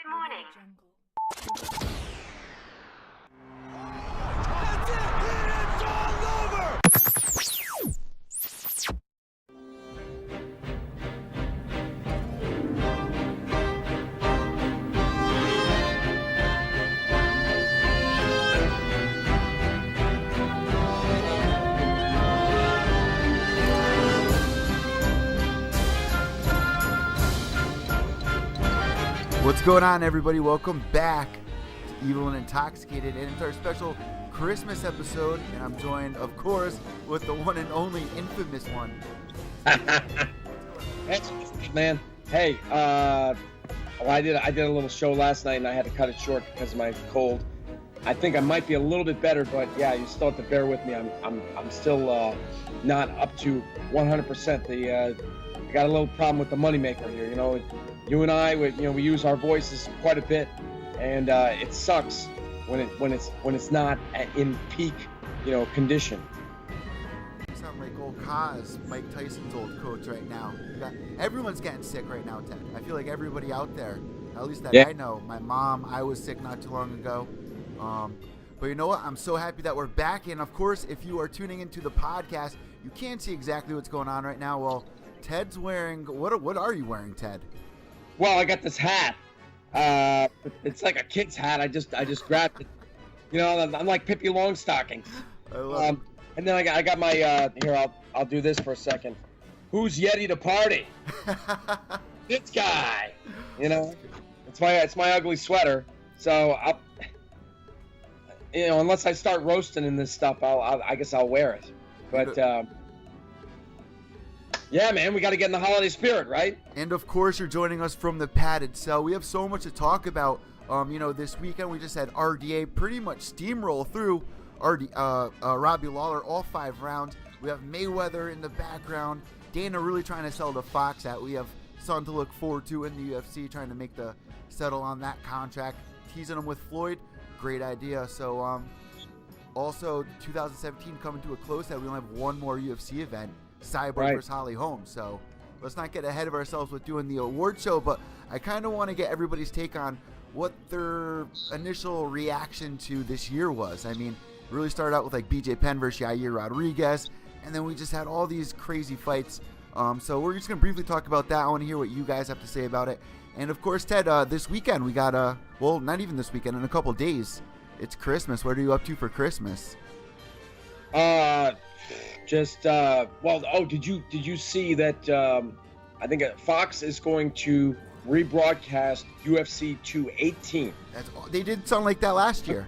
Good morning. That's it! It's all over! What's going on, everybody? Welcome back to EVil and Intoxicated, and it's our special Christmas episode, and I'm joined, of course, with the one and only infamous one. That's man. Hey, well, I did a little show last night, and I had to cut it short because of my cold. I think I might be a little bit better, but yeah, you still have to bear with me. I'm still not up to 100%. I got a little problem with the moneymaker here. You know, you and I, we use our voices quite a bit, and it sucks when it's not in peak, condition. You sound like old Kaz, Mike Tyson's old coach right now. Everyone's getting sick right now, Ted. I feel like everybody out there, at least that I know. My mom, I was sick not too long ago. But you know what? I'm so happy that we're back. And of course, if you are tuning into the podcast, you can't see exactly what's going on right now. Well, Ted's wearing, what are you wearing, Ted? Well, I got this hat. It's like a kid's hat. I just grabbed it. I'm like Pippi Longstocking. I love it. And then I got my here. I'll do this for a second. Who's Yeti to party? This guy. It's my ugly sweater. So unless I start roasting in this stuff, I guess I'll wear it. But yeah, man, we got to get in the holiday spirit, right? And of course, you're joining us from the padded cell. We have so much to talk about. This weekend we just had RDA pretty much steamroll through Robbie Lawler all 5 rounds. We have Mayweather in the background. Dana really trying to sell the Fox at. We have something to look forward to in the UFC, trying to make the settle on that contract. Teasing him with Floyd, great idea. So also 2017 coming to a close. That we only have one more UFC event. Cyborg versus Holm. So let's not get ahead of ourselves with doing the award show, but I kind of want to get everybody's take on what their initial reaction to this year was. I mean, it really started out with like BJ Penn versus Yair Rodriguez, and then we just had all these crazy fights. So we're just going to briefly talk about that. I want to hear what you guys have to say about it. And of course, Ted, this weekend we got well, not even this weekend, in a couple days, it's Christmas. What are you up to for Christmas? Did you see that I think Fox is going to rebroadcast UFC 218? They did something like that last year.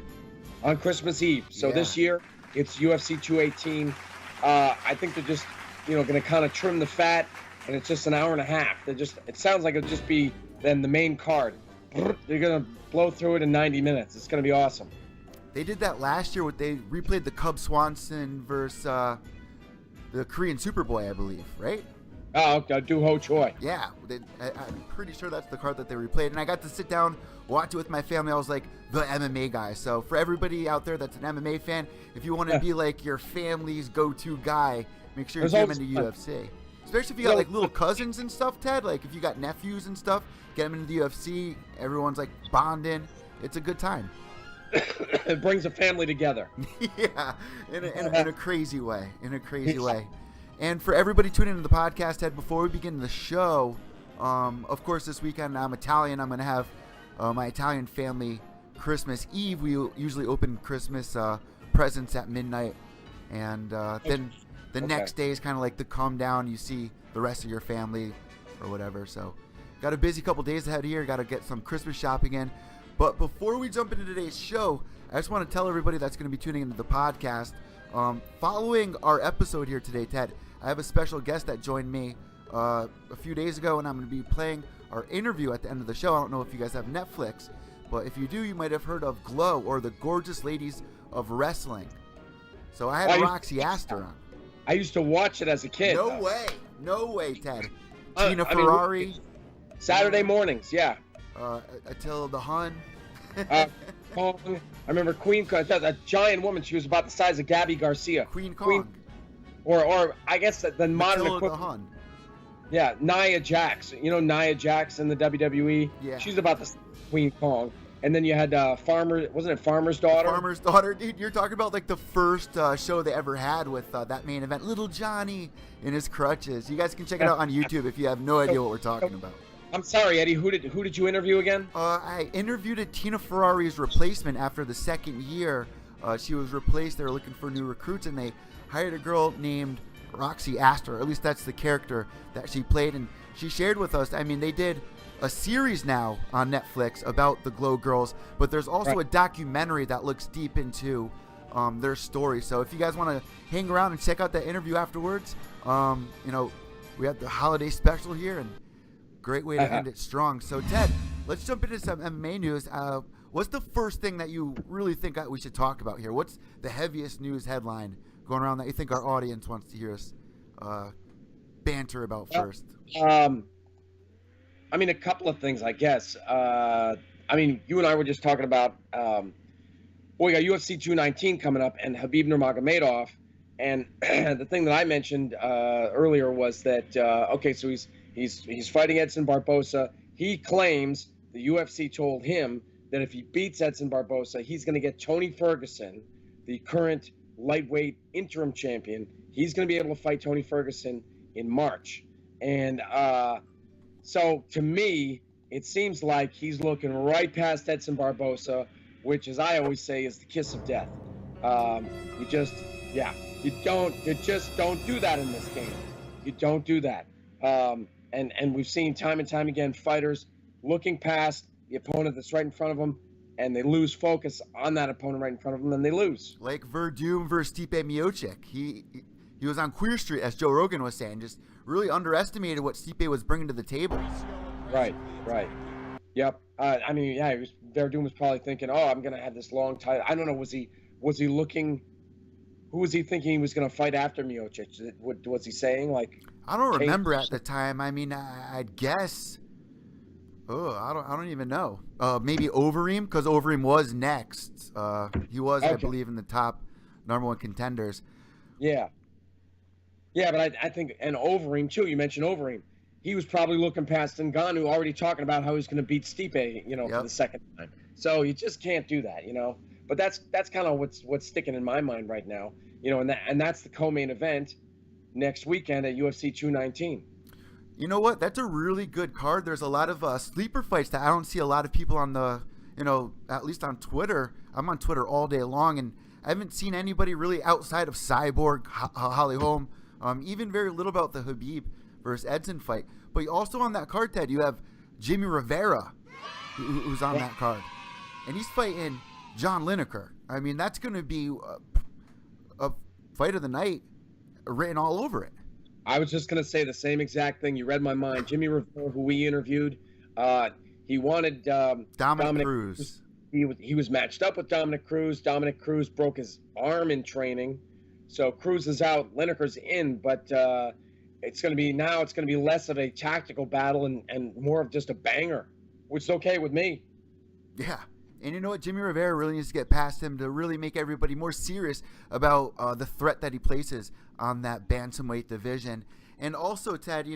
On Christmas Eve. So this year, it's UFC 218. I think they're just, going to kind of trim the fat, and it's just an hour and a half. It sounds like it'll just be then the main card. They're going to blow through it in 90 minutes. It's going to be awesome. They did that last year. They replayed the Cub Swanson versus the Korean Superboy, I believe, right? Oh, Do Ho Choi. Yeah, I'm pretty sure that's the card that they replayed. And I got to sit down, watch it with my family. I was like the MMA guy. So for everybody out there that's an MMA fan, if you want to be like your family's go-to guy, make sure you get them into UFC. Especially if you got like little cousins and stuff, Ted. Like if you got nephews and stuff, get them into the UFC. Everyone's like bonding. It's a good time. It brings a family together. Yeah, in a crazy way. And for everybody tuning into the podcast, Ted, before we begin the show, of course, this weekend I'm Italian. I'm going to have my Italian family Christmas Eve. We usually open Christmas presents at midnight. And then the next day is kind of like the calm down. You see the rest of your family or whatever. So got a busy couple days ahead here. Got to get some Christmas shopping in. But before we jump into today's show, I just want to tell everybody that's going to be tuning into the podcast, following our episode here today, Ted, I have a special guest that joined me a few days ago, and I'm going to be playing our interview at the end of the show. I don't know if you guys have Netflix, but if you do, you might have heard of G.L.O.W, or the Gorgeous Ladies of Wrestling. So I had Roxy Astor on. I used to watch it as a kid. No way, Ted. Tina Ferrari. Saturday mornings, yeah. Attila the Hun. Kong. I remember Queen Kong, a giant woman. She was about the size of Gabby Garcia. Queen Kong. Or I guess the modern Attila equivalent. the Hun. Yeah, Nia Jax. You know Nia Jax in the WWE? Yeah. She's about the Queen Kong. And then you had Farmer, wasn't it Farmer's Daughter? Farmer's Daughter, dude. You're talking about like the first show they ever had with that main event, Little Johnny in his crutches. You guys can check it out on YouTube if you have no idea what we're talking about. I'm sorry, Eddie. Who did you interview again? I interviewed Tina Ferrari's replacement after the second year. She was replaced. They were looking for new recruits, and they hired a girl named Roxy Astor. At least that's the character that she played, and she shared with us. I mean, they did a series now on Netflix about the G.L.O.W girls, but there's also a documentary that looks deep into their story. So if you guys want to hang around and check out that interview afterwards, you know, we have the holiday special here, and great way to end it strong. So Ted, let's jump into some MMA news. What's the first thing that you really think we should talk about here? What's the heaviest news headline going around that you think our audience wants to hear us banter about first? I mean, a couple of things, I guess. I mean, you and I were just talking about, we got UFC 219 coming up and Khabib Nurmagomedov. And the thing that I mentioned earlier was that, okay, so he's fighting Edson Barbosa. He claims the UFC told him that if he beats Edson Barbosa, he's going to get Tony Ferguson, the current lightweight interim champion. He's going to be able to fight Tony Ferguson in March. And so to me, it seems like he's looking right past Edson Barbosa, which, as I always say, is the kiss of death. You just don't do that in this game. You don't do that. And we've seen time and time again fighters looking past the opponent that's right in front of them, and they lose focus on that opponent right in front of them, and they lose. Like Verdum versus Stipe Miocic. He was on Queer Street, as Joe Rogan was saying, just really underestimated what Stipe was bringing to the table. Right. Yep. I mean, yeah, Verdum was probably thinking, oh, I'm going to have this long title. I don't know, was he looking, who was he thinking he was going to fight after Miocic? What was he saying? Like, I don't remember at the time. I mean, I'd guess. Oh, I don't even know. Maybe Overeem, because Overeem was next. He was, I believe, in the top #1 contenders. Yeah. Yeah, but I think, and Overeem too. You mentioned Overeem. He was probably looking past Ngannou, already talking about how he's going to beat Stipe, for the second time. So you just can't do that, But that's kind of what's sticking in my mind right now, and that's the co-main event next weekend at UFC 219. You know what? That's a really good card. There's a lot of sleeper fights that I don't see a lot of people on the, at least on Twitter. I'm on Twitter all day long, and I haven't seen anybody really outside of Cyborg, Holly Holm, even very little about the Khabib versus Edson fight. But also on that card, Ted, you have Jimmy Rivera, who's on that card. And he's fighting John Lineker. I mean, that's going to be a fight of the night written all over it. I was just going to say the same exact thing. You read my mind. Jimmy Rivera, who we interviewed, he wanted Dominic Cruz. He was matched up with Dominic Cruz. Dominic Cruz broke his arm in training. So Cruz is out, Lineker's in, but it's going to be less of a tactical battle and more of just a banger, which is okay with me. Yeah. And you know what? Jimmy Rivera really needs to get past him to really make everybody more serious about the threat that he places on that bantamweight division. And also, Ted,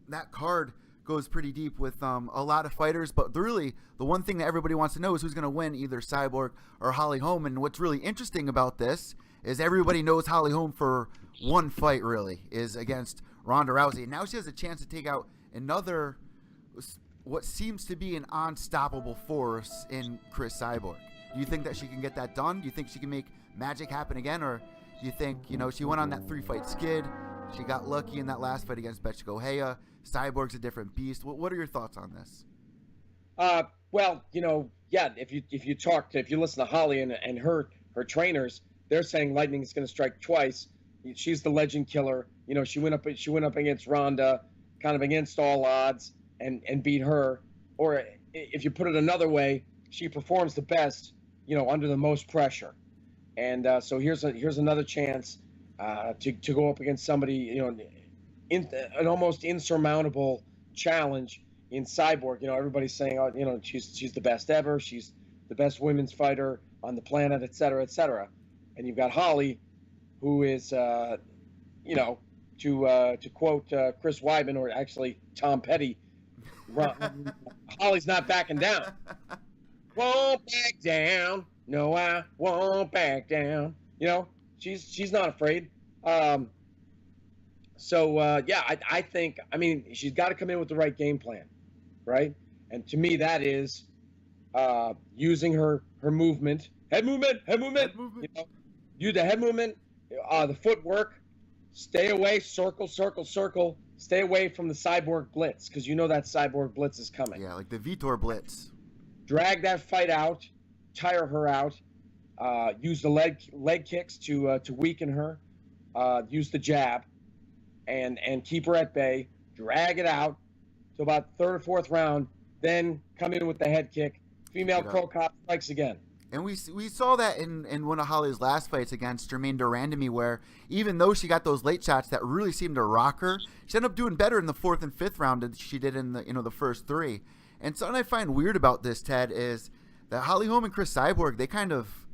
that card goes pretty deep with a lot of fighters, but really the one thing that everybody wants to know is who's going to win, either Cyborg or Holly Holm. And what's really interesting about this is everybody knows Holly Holm for one fight, really, is against Ronda Rousey. And now she has a chance to take out another, what seems to be an unstoppable force in Chris Cyborg. Do you think that she can get that done? Do you think she can make magic happen again? Or do you think, she went on that 3-fight skid, she got lucky in that last fight against Bethe Correia, Cyborg's a different beast. What are your thoughts on this? Well, if you listen to Holly and her trainers, they're saying lightning is going to strike twice. She's the legend killer. She went up against Ronda, kind of against all odds, and beat her. Or if you put it another way, she performs the best, under the most pressure. And so here's another chance to go up against somebody, in an almost insurmountable challenge in Cyborg. Everybody's saying, she's the best ever. She's the best women's fighter on the planet, et cetera, et cetera. And you've got Holly, who is, to quote Chris Weidman, or actually Tom Petty, Holly's not backing down. Won't back down. No, I won't back down. You know, she's not afraid. I think, I mean, she's got to come in with the right game plan, right? And to me, that is using her movement, head movement. You know, use the head movement, the footwork. Stay away, circle. Stay away from the Cyborg blitz, because you know that Cyborg blitz is coming. Yeah, like the Vitor blitz. Drag that fight out, tire her out. Use the leg kicks to weaken her. Use the jab, and keep her at bay. Drag it out to about third or fourth round. Then come in with the head kick. Female Crow Cop strikes again. And we saw that in one of Holly's last fights against Jermaine Durandamy, where even though she got those late shots that really seemed to rock her, she ended up doing better in the fourth and fifth round than she did in the first three. And something I find weird about this, Ted, is that Holly Holm and Chris Cyborg, they kind of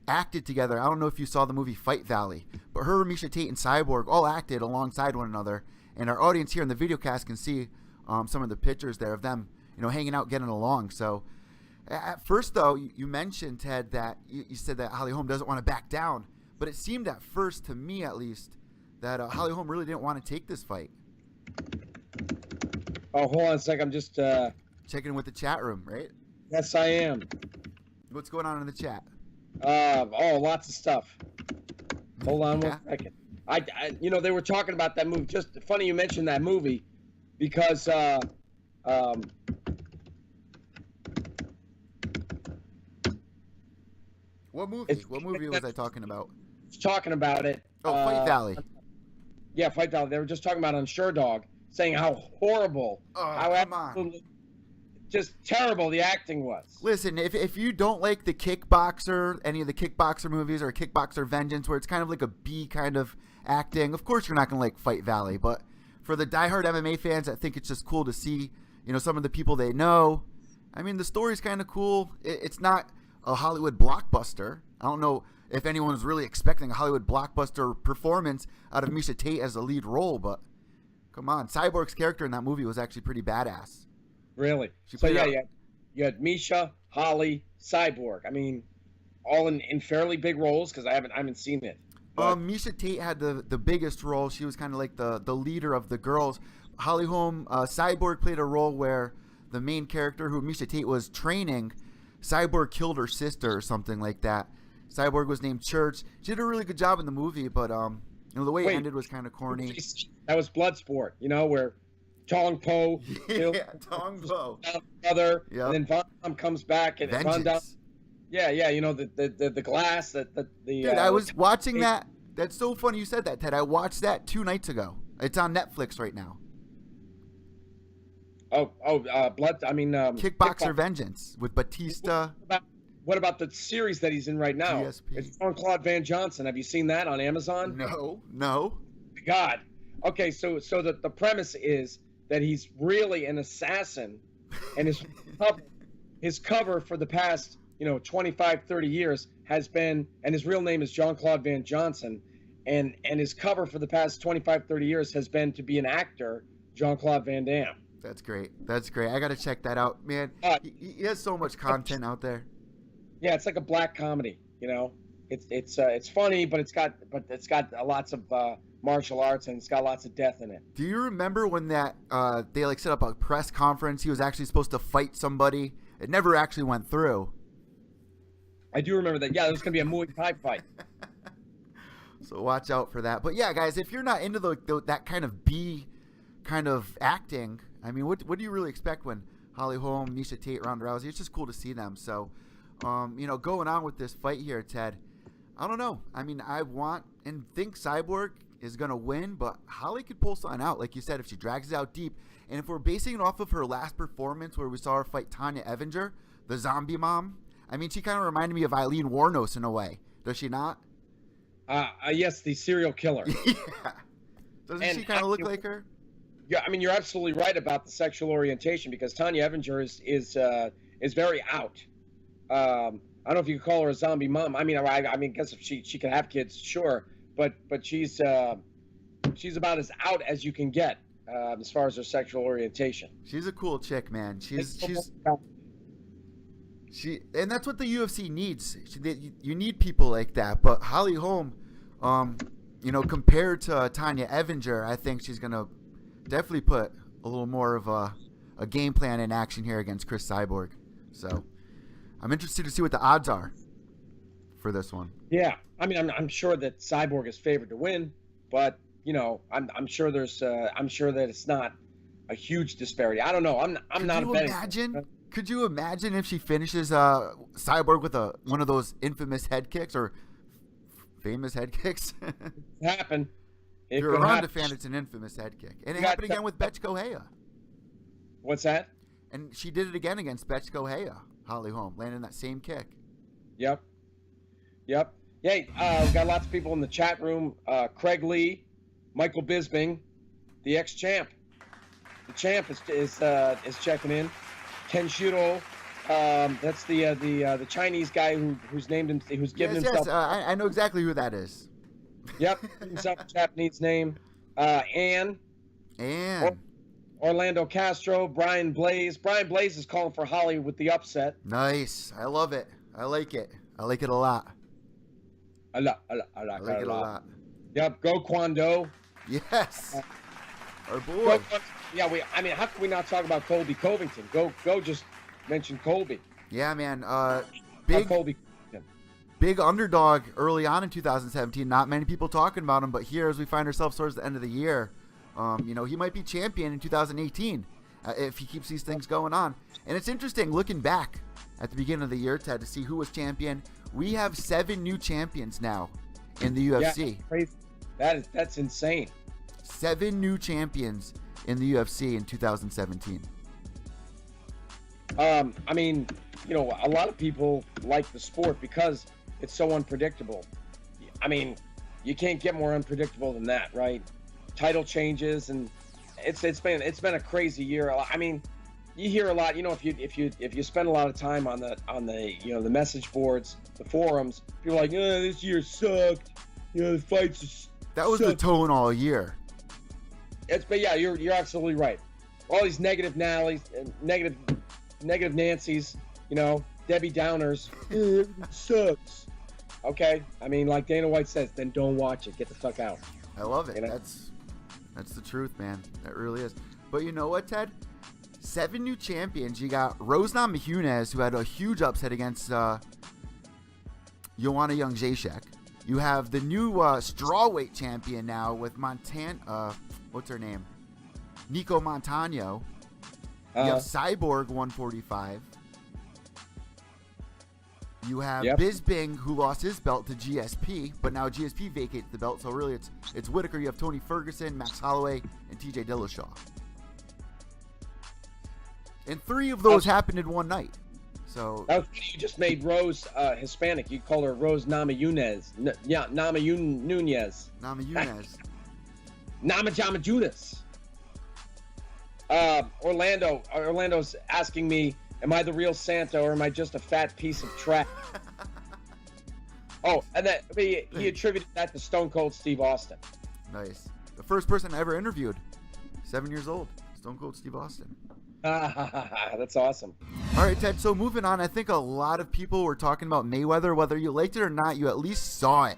acted together. I don't know if you saw the movie Fight Valley, but her, Miesha Tate, and Cyborg all acted alongside one another. And our audience here in the video cast can see some of the pictures there of them, hanging out, getting along. So at first, though, you mentioned, Ted, that you said that Holly Holm doesn't want to back down. But it seemed at first, to me at least, that Holly Holm really didn't want to take this fight. Oh, hold on a sec. I'm just checking in with the chat room, right? Yes, I am. What's going on in the chat? Lots of stuff. Hold on one second. They were talking about that movie. Just funny you mentioned that movie, because What movie? What movie was I talking about? Talking about it. Oh, Fight Valley. Yeah, Fight Valley. They were just talking about it on Sherdog, saying how horrible, how absolutely just terrible the acting was. Listen, if you don't like the Kickboxer, any of the Kickboxer movies, or Kickboxer Vengeance, where it's kind of like a B kind of acting, of course you're not going to like Fight Valley. But for the diehard MMA fans, I think it's just cool to see, some of the people they know. I mean, the story's kind of cool. It's not a Hollywood blockbuster. I don't know if anyone was really expecting a Hollywood blockbuster performance out of Miesha Tate as the lead role, but come on, Cyborg's character in that movie was actually pretty badass. Really? You had Miesha, Holly, Cyborg. I mean, all in fairly big roles, because I haven't seen it. Miesha Tate had the biggest role. She was kind of like the leader of the girls. Holly Holm, Cyborg played a role where the main character, who Miesha Tate was training, Cyborg killed her sister or something like that. Cyborg was named Church. She did a really good job in the movie, but the way it ended was kind of corny. That was Bloodsport, where Tong Po killed Tong Po brother, and then Von Damme comes back, and Von Damme, the glass, Dude, I was watching that. That's so funny you said that, Ted. I watched that 2 nights ago. It's on Netflix right now. Kickboxer Vengeance with Batista. What about the series that he's in right now? GSP. It's Jean-Claude Van Johnson. Have you seen that on Amazon? No. God. Okay, so the premise is that he's really an assassin, and his cover for the past 25, 30 years has been, and his real name is Jean-Claude Van Johnson, and his cover for the past 25, 30 years has been to be an actor, Jean-Claude Van Damme. That's great. I got to check that out, man. He has so much content out there. Yeah, it's like a black comedy. It's funny, but it's got lots of martial arts, and it's got lots of death in it. Do you remember when that they set up a press conference? He was actually supposed to fight somebody. It never actually went through. I do remember that. Yeah, there was gonna be a Muay Thai fight. So watch out for that. But yeah, guys, if you're not into that kind of B kind of acting, I mean, what do you really expect when Holly Holm, Miesha Tate, Ronda Rousey? It's just cool to see them. So, going on with this fight here, Ted, I don't know. I mean, I want and think Cyborg is going to win, but Holly could pull something out, like you said, if she drags it out deep. And if we're basing it off of her last performance where we saw her fight Tanya Evinger, the zombie mom, I mean, she kind of reminded me of Eileen Warnos in a way. Does she not? Yes, the serial killer. Yeah. Doesn't she kind of look like her? Yeah, I mean, you're absolutely right about the sexual orientation, because Tanya Evinger is very out. I don't know if you could call her a zombie mom. I mean, I guess if she could have kids, sure, but she's she's about as out as you can get as far as her sexual orientation. She's a cool chick, man. And that's what the UFC needs. You need people like that. But Holly Holm, compared to Tanya Evinger, I think she's gonna definitely put a little more of a game plan in action here against Chris Cyborg. So I'm interested to see what the odds are for this one. Yeah, I mean, I'm sure that Cyborg is favored to win, but I'm sure that it's not a huge disparity. I don't know. I'm not a betting. Could you imagine if she finishes Cyborg with one of those infamous head kicks or famous head kicks? Happen. If you're a Ronda fan, it's an infamous head kick, and it happened again with Betch Kohea. What's that? And she did it again against Betch Kohea. Holly Holm landing that same kick. Yep. Hey, we've got lots of people in the chat room. Craig Lee, Michael Bisbing, the ex-champ. The champ is checking in. Ken Shiro, that's the Chinese guy who's named him, who's given himself. Yes, I know exactly who that is. Yep, himself a Japanese name. Ann. Orlando Castro, Brian Blaze. Brian Blaze is calling for Holly with the upset. Nice. I love it. I like it. I like it a lot. I like it a lot. Yep, go Kwon-Do. Yes. Our boy. How can we not talk about Colby Covington? Go just mention Colby. Yeah, man. Big underdog early on in 2017. Not many people talking about him, but here as we find ourselves towards the end of the year, he might be champion in 2018 if he keeps these things going on. And it's interesting looking back at the beginning of the year, Ted, to see who was champion. We have 7 new champions now in the UFC. Yeah, that's insane. 7 new champions in the UFC in 2017. A lot of people like the sport because it's so unpredictable. I mean, you can't get more unpredictable than that, right? Title changes, and it's been a crazy year. I mean, you hear a lot. If you spend a lot of time on the message boards, the forums, people are like, this year sucked. The fights. That was the tone all year. But yeah, you're absolutely right. All these negative Nancy's, Debbie Downers. It sucks. Okay, I mean, like Dana White says, then don't watch it. Get the fuck out. I love it. That's the truth, man. That really is. But you know what, Ted? 7 new champions. You got Rose Namajunas, who had a huge upset against Joanna Jędrzejczyk. You have the new strawweight champion now with what's her name? Nico Montano. You have Cyborg 145. You have Bisbing, who lost his belt to GSP, but now GSP vacates the belt. So really, it's Whitaker. You have Tony Ferguson, Max Holloway, and TJ Dillashaw. And 3 of those happened in one night. So that was funny. You just made Rose Hispanic. You called her Rose Namajunas. Namajunas. Namajunas. Orlando's asking me, am I the real Santa or am I just a fat piece of trash? And he attributed that to Stone Cold Steve Austin. Nice. The first person I ever interviewed. 7 years old. Stone Cold Steve Austin. That's awesome. All right, Ted. So moving on, I think a lot of people were talking about Mayweather. Whether you liked it or not, you at least saw it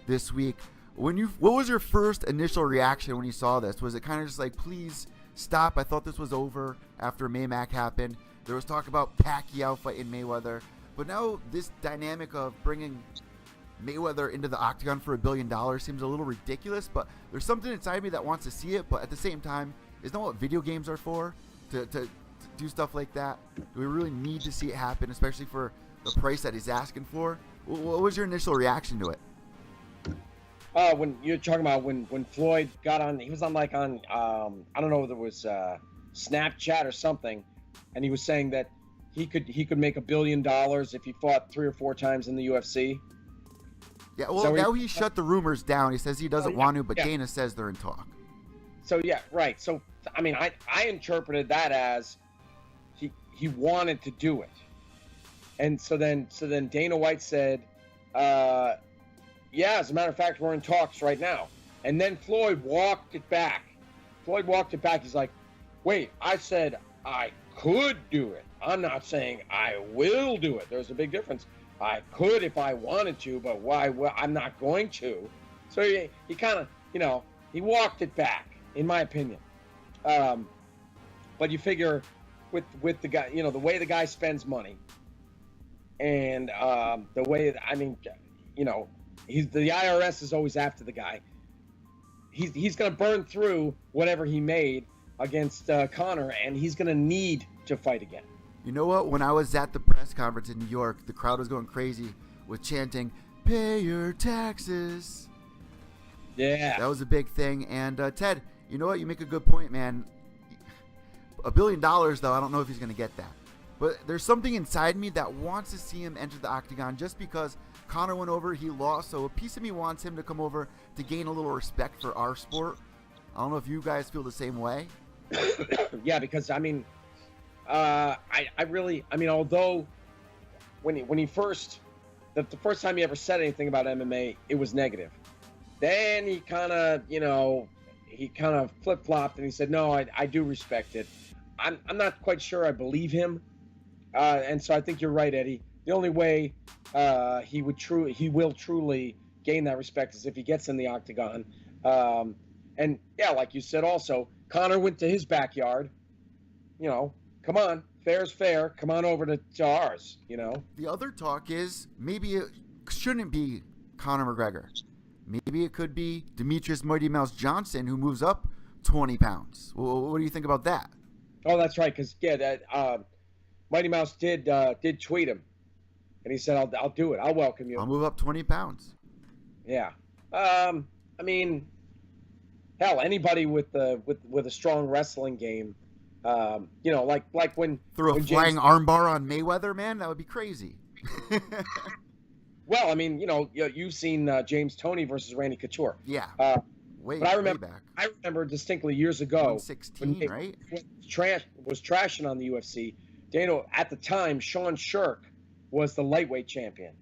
this week. What was your first initial reaction when you saw this? Was it kind of just like, please stop? I thought this was over after Maymac happened. There was talk about Pacquiao fighting Mayweather, but now this dynamic of bringing Mayweather into the octagon for $1 billion seems a little ridiculous. But there's something inside me that wants to see it. But at the same time, isn't that what video games are for? To do stuff like that? Do we really need to see it happen, especially for the price that he's asking for? What was your initial reaction to it? When you're talking about when Floyd got on, he was on I don't know whether it was Snapchat or something, and he was saying that he could make $1 billion if he fought 3 or 4 times in the UFC. Yeah, well, now he shut the rumors down. He says he doesn't want to, but Dana says they're in talk. So yeah, right. So I mean, I interpreted that as he wanted to do it, and so then Dana White said, yeah, as a matter of fact, we're in talks right now. And then Floyd walked it back. He's like, wait, I said I could do it. I'm not saying I will do it. There's a big difference. I could if I wanted to, but why? Well, I'm not going to. So he kind of, he walked it back, in my opinion. But you figure with the guy, the way the guy spends money, and the way, the IRS is always after the guy. He's going to burn through whatever he made against Conor, and he's going to need to fight again. You know what? When I was at the press conference in New York, the crowd was going crazy with chanting, "Pay your taxes." Yeah. That was a big thing. And Ted, you know what? You make a good point, man. $1 billion, though, I don't know if he's going to get that. But there's something inside me that wants to see him enter the octagon just because Conor went over, he lost. So a piece of me wants him to come over to gain a little respect for our sport. I don't know if you guys feel the same way. Yeah, because, I really, although when he first, the first time he ever said anything about MMA, it was negative. Then he kind of, flip-flopped and he said, no, I do respect it. I'm not quite sure I believe him. And so I think you're right, Eddie. The only way he will truly gain that respect is if he gets in the octagon. And yeah, like you said, also Conor went to his backyard. Come on, fair's fair. Come on over to ours. The other talk is maybe it shouldn't be Conor McGregor. Maybe it could be Demetrius Mighty Mouse Johnson, who moves up 20 pounds. What do you think about that? Oh, that's right. Because that Mighty Mouse did tweet him, and he said, "I'll do it. I'll welcome you. I'll move up 20 pounds." Yeah. Hell, anybody with a strong wrestling game, like when throw a when flying James, armbar on Mayweather, man, that would be crazy. Well, you've seen James Toney versus Randy Couture. Yeah. Way back. I remember distinctly years ago. 116, right? Was trashing on the UFC. Dana, at the time, Sean Shirk was the lightweight champion,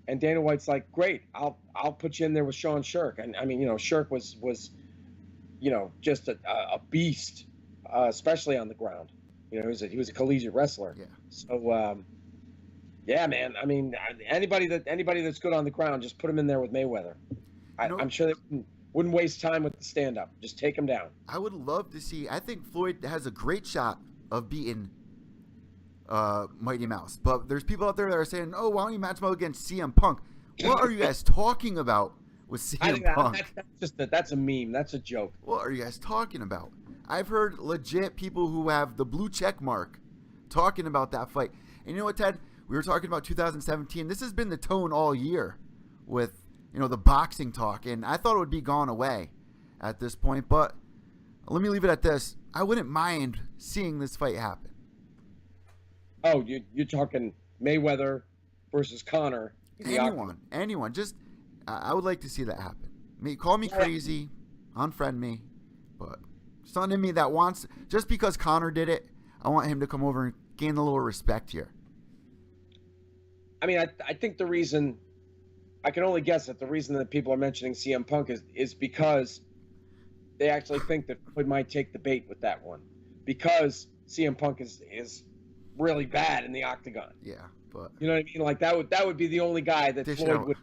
and Dana White's like, "Great, I'll put you in there with Sean Shirk." And Shirk was just a beast, especially on the ground. He was a collegiate wrestler. Yeah. So. Yeah, man. Anybody that's good on the ground, just put him in there with Mayweather. I'm sure they wouldn't waste time with the stand-up. Just take him down. I would love to see. I think Floyd has a great shot of beating Mighty Mouse. But there's people out there that are saying, "Oh, why don't you match him up against CM Punk?" What are you guys talking about with CM Punk? That's a meme. That's a joke. What are you guys talking about? I've heard legit people who have the blue check mark talking about that fight. And you know what, Ted? We were talking about 2017. This has been the tone all year with, the boxing talk. And I thought it would be gone away at this point. But let me leave it at this. I wouldn't mind seeing this fight happen. Oh, you're talking Mayweather versus Conor. Anyone. Just, I would like to see that happen. Call me crazy, unfriend me. But something in me that wants, just because Conor did it, I want him to come over and gain a little respect here. I think the reason, I can only guess that the reason that people are mentioning CM Punk is because they actually think that Floyd might take the bait with that one, because CM Punk is really bad in the octagon. Yeah, but you know what I mean? Like that would be the only guy that Floyd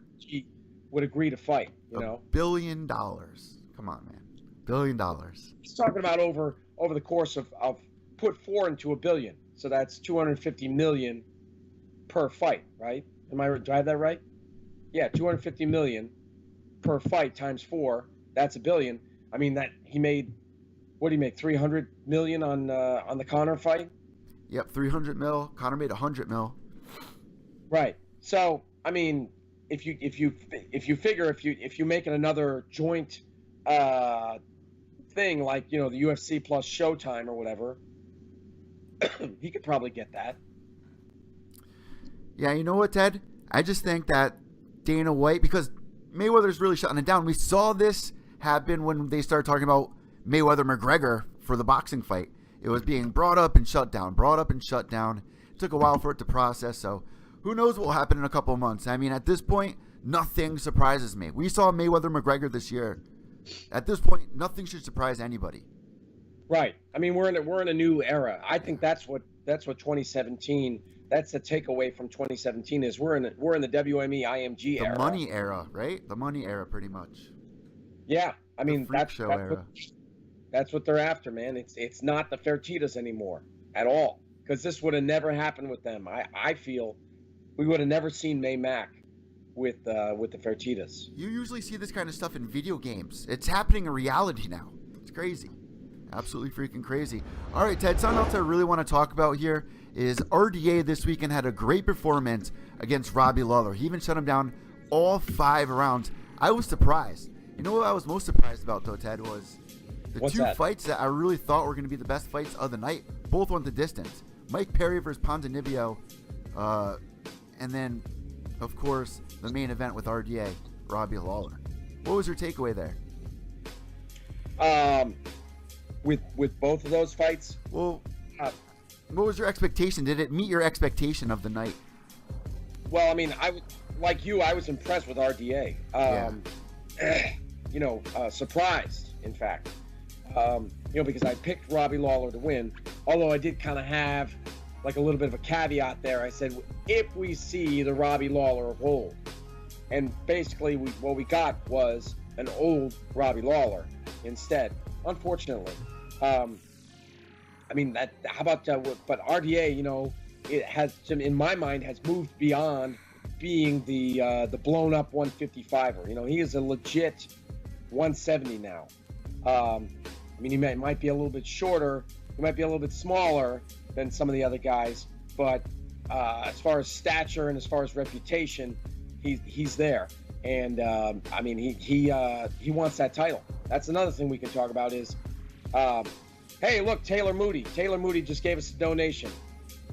would agree to fight. $1 billion. Come on, man, $1 billion. He's talking about over the course of put 4 into $1 billion, so that's $250 million. Per fight, right? Do I have that right? Yeah, $250 million per fight times 4. That's $1 billion. That he made. What did he make? $300 million on the Conor fight. Yep, 300 mil. Conor made 100 mil. Right. So if you figure if you make it another joint thing like the UFC plus Showtime or whatever, he could probably get that. Yeah, you know what, Ted? I just think that Dana White, because Mayweather's really shutting it down. We saw this happen when they started talking about Mayweather-McGregor for the boxing fight. It was being brought up and shut down, It took a while for it to process, so who knows what will happen in a couple of months. At this point, nothing surprises me. We saw Mayweather-McGregor this year. At this point, nothing should surprise anybody. Right. I mean, we're in a new era. I think that's what 2017. That's the takeaway from 2017 is we're in the WME IMG era. The money era, right? The money era, pretty much. Yeah. I mean, that's era. That's what they're after, man. It's not the Fertitas anymore at all, because this would have never happened with them. I feel we would have never seen May Mac with the Fertitas. You usually see this kind of stuff in video games. It's happening in reality now. It's crazy. Absolutely freaking crazy. All right, Ted, something else I really want to talk about here is RDA this weekend had a great performance against Robbie Lawler. He even shut him down all 5 rounds. I was surprised. You know what I was most surprised about, though, Ted, was the two fights that I really thought were going to be the best fights of the night. Both went the distance. Mike Perry versus Ponzinibbio, and then, of course, the main event with RDA, Robbie Lawler. What was your takeaway there? With both of those fights? Well, what was your expectation? Did it meet your expectation of the night? Well, I mean, I was impressed with RDA. Surprised, in fact. Because I picked Robbie Lawler to win, although I did kind of have like a little bit of a caveat there. I said, if we see the Robbie Lawler of old, and basically what we got was an old Robbie Lawler instead, unfortunately. How about but RDA, it has, in my mind, has moved beyond being the blown up 155er. He is a legit 170 now. He might be a little bit shorter, he might be a little bit smaller than some of the other guys, but as far as stature and as far as reputation, he's there. And he wants that title. That's another thing we can talk about is, hey, look, Taylor Moody. Taylor Moody just gave us a donation.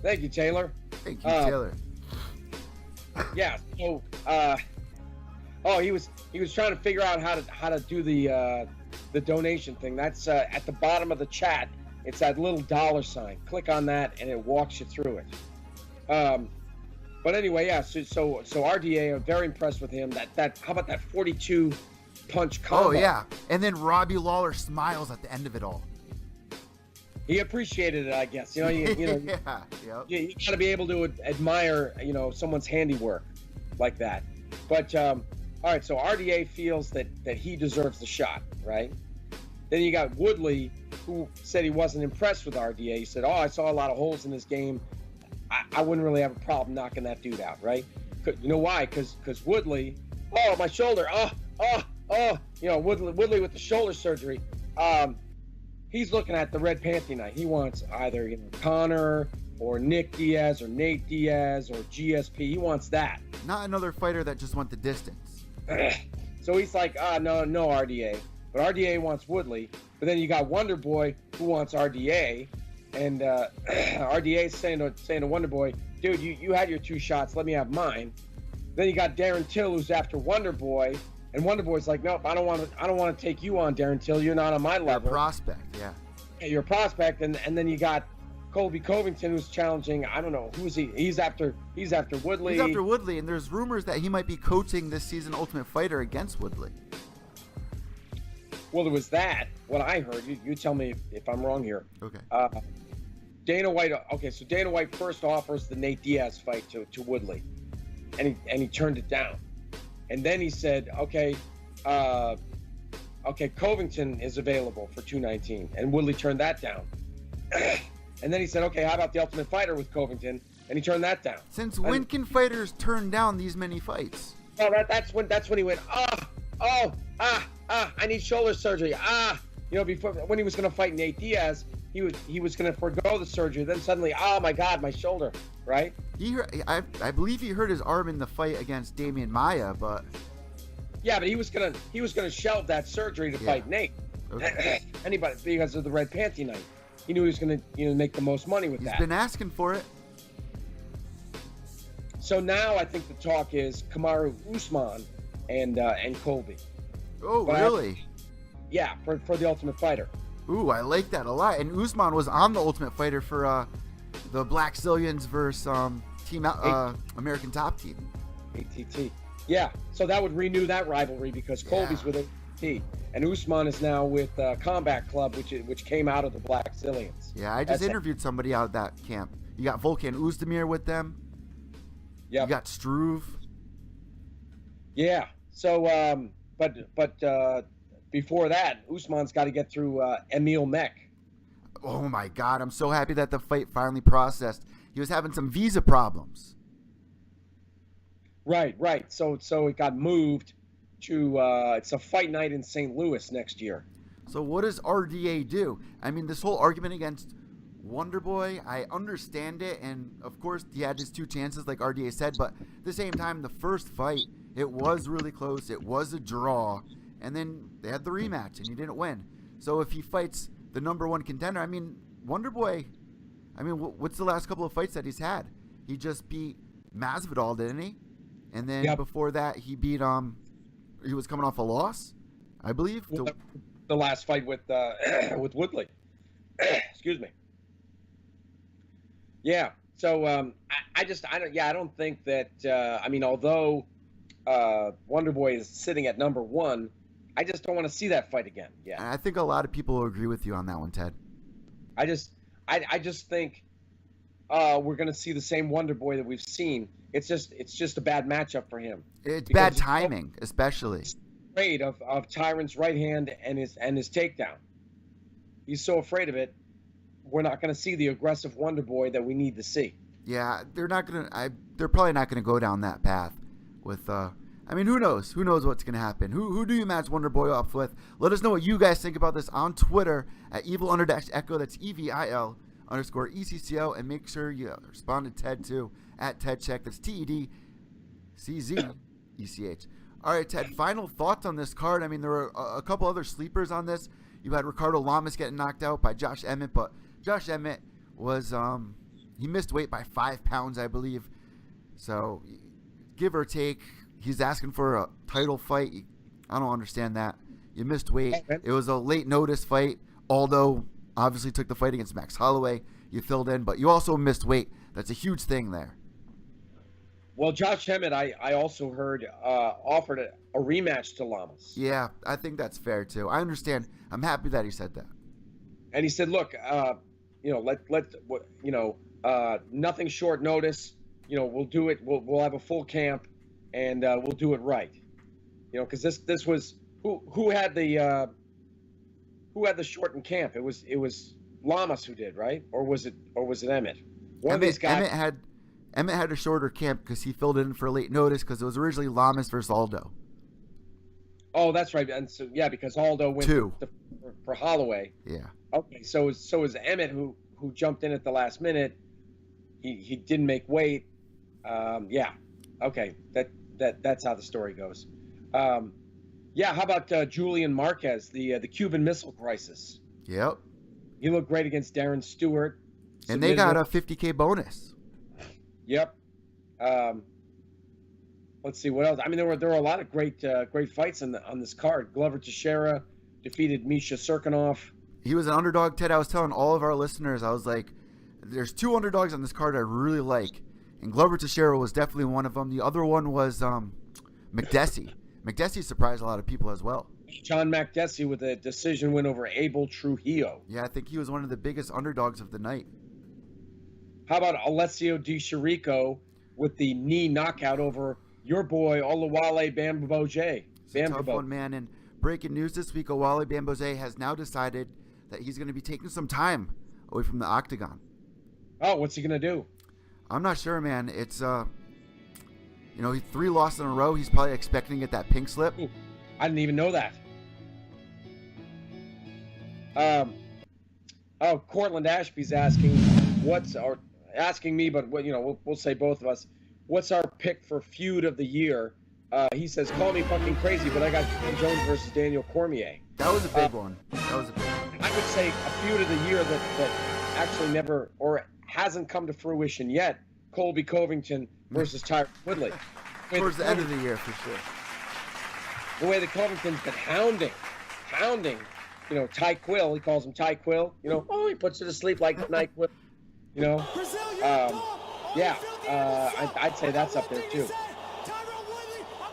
Thank you, Taylor. Thank you, Taylor. Yeah. So, he was trying to figure out how to do the donation thing. That's at the bottom of the chat. It's that little $sign. Click on that, and it walks you through it. But anyway, yeah. So RDA, I'm very impressed with him. How about that 42 punch combo? Oh yeah, and then Robbie Lawler smiles at the end of it all. He appreciated it, I guess. You got to be able to admire, someone's handiwork like that. But all right, so RDA feels that he deserves the shot, right? Then you got Woodley, who said he wasn't impressed with RDA. He said, I saw a lot of holes in his game. I wouldn't really have a problem knocking that dude out, right? You know why? Because Woodley, my shoulder, Woodley with the shoulder surgery. He's looking at the red panty night. He wants either Connor or Nick Diaz or Nate Diaz or GSP. He wants that. Not another fighter that just went the distance. So he's like, no RDA. But RDA wants Woodley. But then you got Wonder Boy who wants RDA. And RDA is saying to Wonder Boy, dude, you had your 2 shots. Let me have mine. Then you got Darren Till who's after Wonder Boy. And Wonder Boy's like, nope, I don't want to take you on, Darren Till. You're not on my level. You're a prospect, yeah. Yeah, you're a prospect, and then you got Colby Covington who's challenging. I don't know who's he. He's after Woodley. He's after Woodley, and there's rumors that he might be coaching this season Ultimate Fighter against Woodley. Well, there was that. What I heard. You tell me if I'm wrong here. Okay. Dana White. Okay, so Dana White first offers the Nate Diaz fight to Woodley, and he turned it down. And then he said, okay, Covington is available for 219, and Woodley turned that down. And then he said, okay, how about the Ultimate Fighter with Covington? And he turned that down. Since when can fighters turn down these many fights? Well, that's when he went, I need shoulder surgery. Before when he was going to fight Nate Diaz, he was going to forego the surgery. Then suddenly, oh my God, my shoulder, right? I believe he hurt his arm in the fight against Damian Maia, but yeah, but he was gonna shelve that surgery to fight Nate. Okay. Anybody, because of the red panty night, he knew he was gonna make the most money with that. He's been asking for it. So now I think the talk is Kamaru Usman and Colby. Oh, really? Yeah, for the Ultimate Fighter. Ooh, I like that a lot. And Usman was on the Ultimate Fighter for the Black Zillions versus Team American Top Team. ATT. Yeah, so that would renew that rivalry because Colby's with BT. And Usman is now with Combat Club, which came out of the Black Zillions. Yeah, I just interviewed somebody out of that camp. You got Volkan Oezdemir with them. Yeah. You got Struve. Yeah. So, but before that, Usman's got to get through Emil Mech. Oh my God! I'm so happy that the fight finally processed. He was having some visa problems. Right. So it got moved to it's a fight night in St. Louis next year. So what does RDA do? I mean, this whole argument against Wonderboy, I understand it, and of course he had his 2 chances, like RDA said. But at the same time, the first fight, it was really close. It was a draw, and then they had the rematch, and he didn't win. So if he fights the #1 contender, I mean, Wonderboy, I mean, what's the last couple of fights that he's had? He just beat Masvidal, didn't he? And then before that, he beat he was coming off a loss, I believe. The last fight with with Woodley. Excuse me. Yeah. So I don't think that. I mean, although Wonderboy is sitting at #1, I just don't want to see that fight again. Yeah. I think a lot of people will agree with you on that one, Ted. I just think we're going to see the same Wonderboy that we've seen. It's just a bad matchup for him. It's bad timing, especially. He's afraid of Tyron's right hand and his takedown. He's so afraid of it. We're not going to see the aggressive Wonderboy that we need to see. Yeah, they're probably not gonna go down that path. With I mean, who knows? Who knows what's gonna happen? Who do you match Wonderboy up with? Let us know what you guys think about this on Twitter at EVil_Echo. That's EVIL_ECCO, and make sure you respond to Ted too at Ted Czech. That's TEDCZECH. All right, Ted. Final thoughts on this card. I mean, there were a couple other sleepers on this. You had Ricardo Lamas getting knocked out by Josh Emmett, but Josh Emmett was he missed weight by 5 pounds, I believe. So, give or take, he's asking for a title fight. I don't understand that. You missed weight. It was a late notice fight. Aldo obviously took the fight against Max Holloway. You filled in, but you also missed weight. That's a huge thing there. Well, Josh Emmett, I also heard offered a rematch to Lamas. Yeah, I think that's fair too. I understand. I'm happy that he said that. And he said, "Look, nothing short notice. We'll do it. We'll have a full camp, and we'll do it right. Because this was who had the shortened camp? It was Lamas who did, right? Or was it Emmett? One of these guys. Emmett had a shorter camp because he filled in for late notice because it was originally Lamas versus Aldo. Oh, that's right. And so because Aldo went for Holloway. Yeah. Okay, so is Emmett who jumped in at the last minute. He didn't make weight. Yeah. Okay. That's how the story goes. Yeah. How about Julian Marquez, the Cuban Missile Crisis? Yep. He looked great against Darren Stewart. And they got a $50K bonus. Yep. Let's see what else. I mean, there were a lot of great fights on this card. Glover Teixeira defeated Misha Serkinov. He was an underdog, Ted. I was telling all of our listeners, I was like, there's 2 underdogs on this card I really like, and Glover Teixeira was definitely one of them. The other one was McDessie. McDessie surprised a lot of people as well. John McDessie with a decision win over Abel Trujillo. Yeah, I think he was one of the biggest underdogs of the night. How about Alessio Di Chirico with the knee knockout over your boy Olawale Bamboje? It's a tough one, man. And breaking news this week, Olawale Bamboje has now decided that he's going to be taking some time away from the octagon. Oh, what's he going to do? I'm not sure, man. It's 3 losses in a row. He's probably expecting to get that pink slip. Ooh, I didn't even know that. Cortland Ashby's asking me, but we'll say both of us. What's our pick for feud of the year? He says, call me fucking crazy, but I got John Jones versus Daniel Cormier. That was a big one. I would say a feud of the year that actually never or hasn't come to fruition yet. Colby Covington versus Tyron Woodley. Towards the end of the year, for sure. The way that Covington's been hounding, Ty Quill. He calls him Ty Quill. He puts it to sleep like Night Quill. I'd say that's up there too.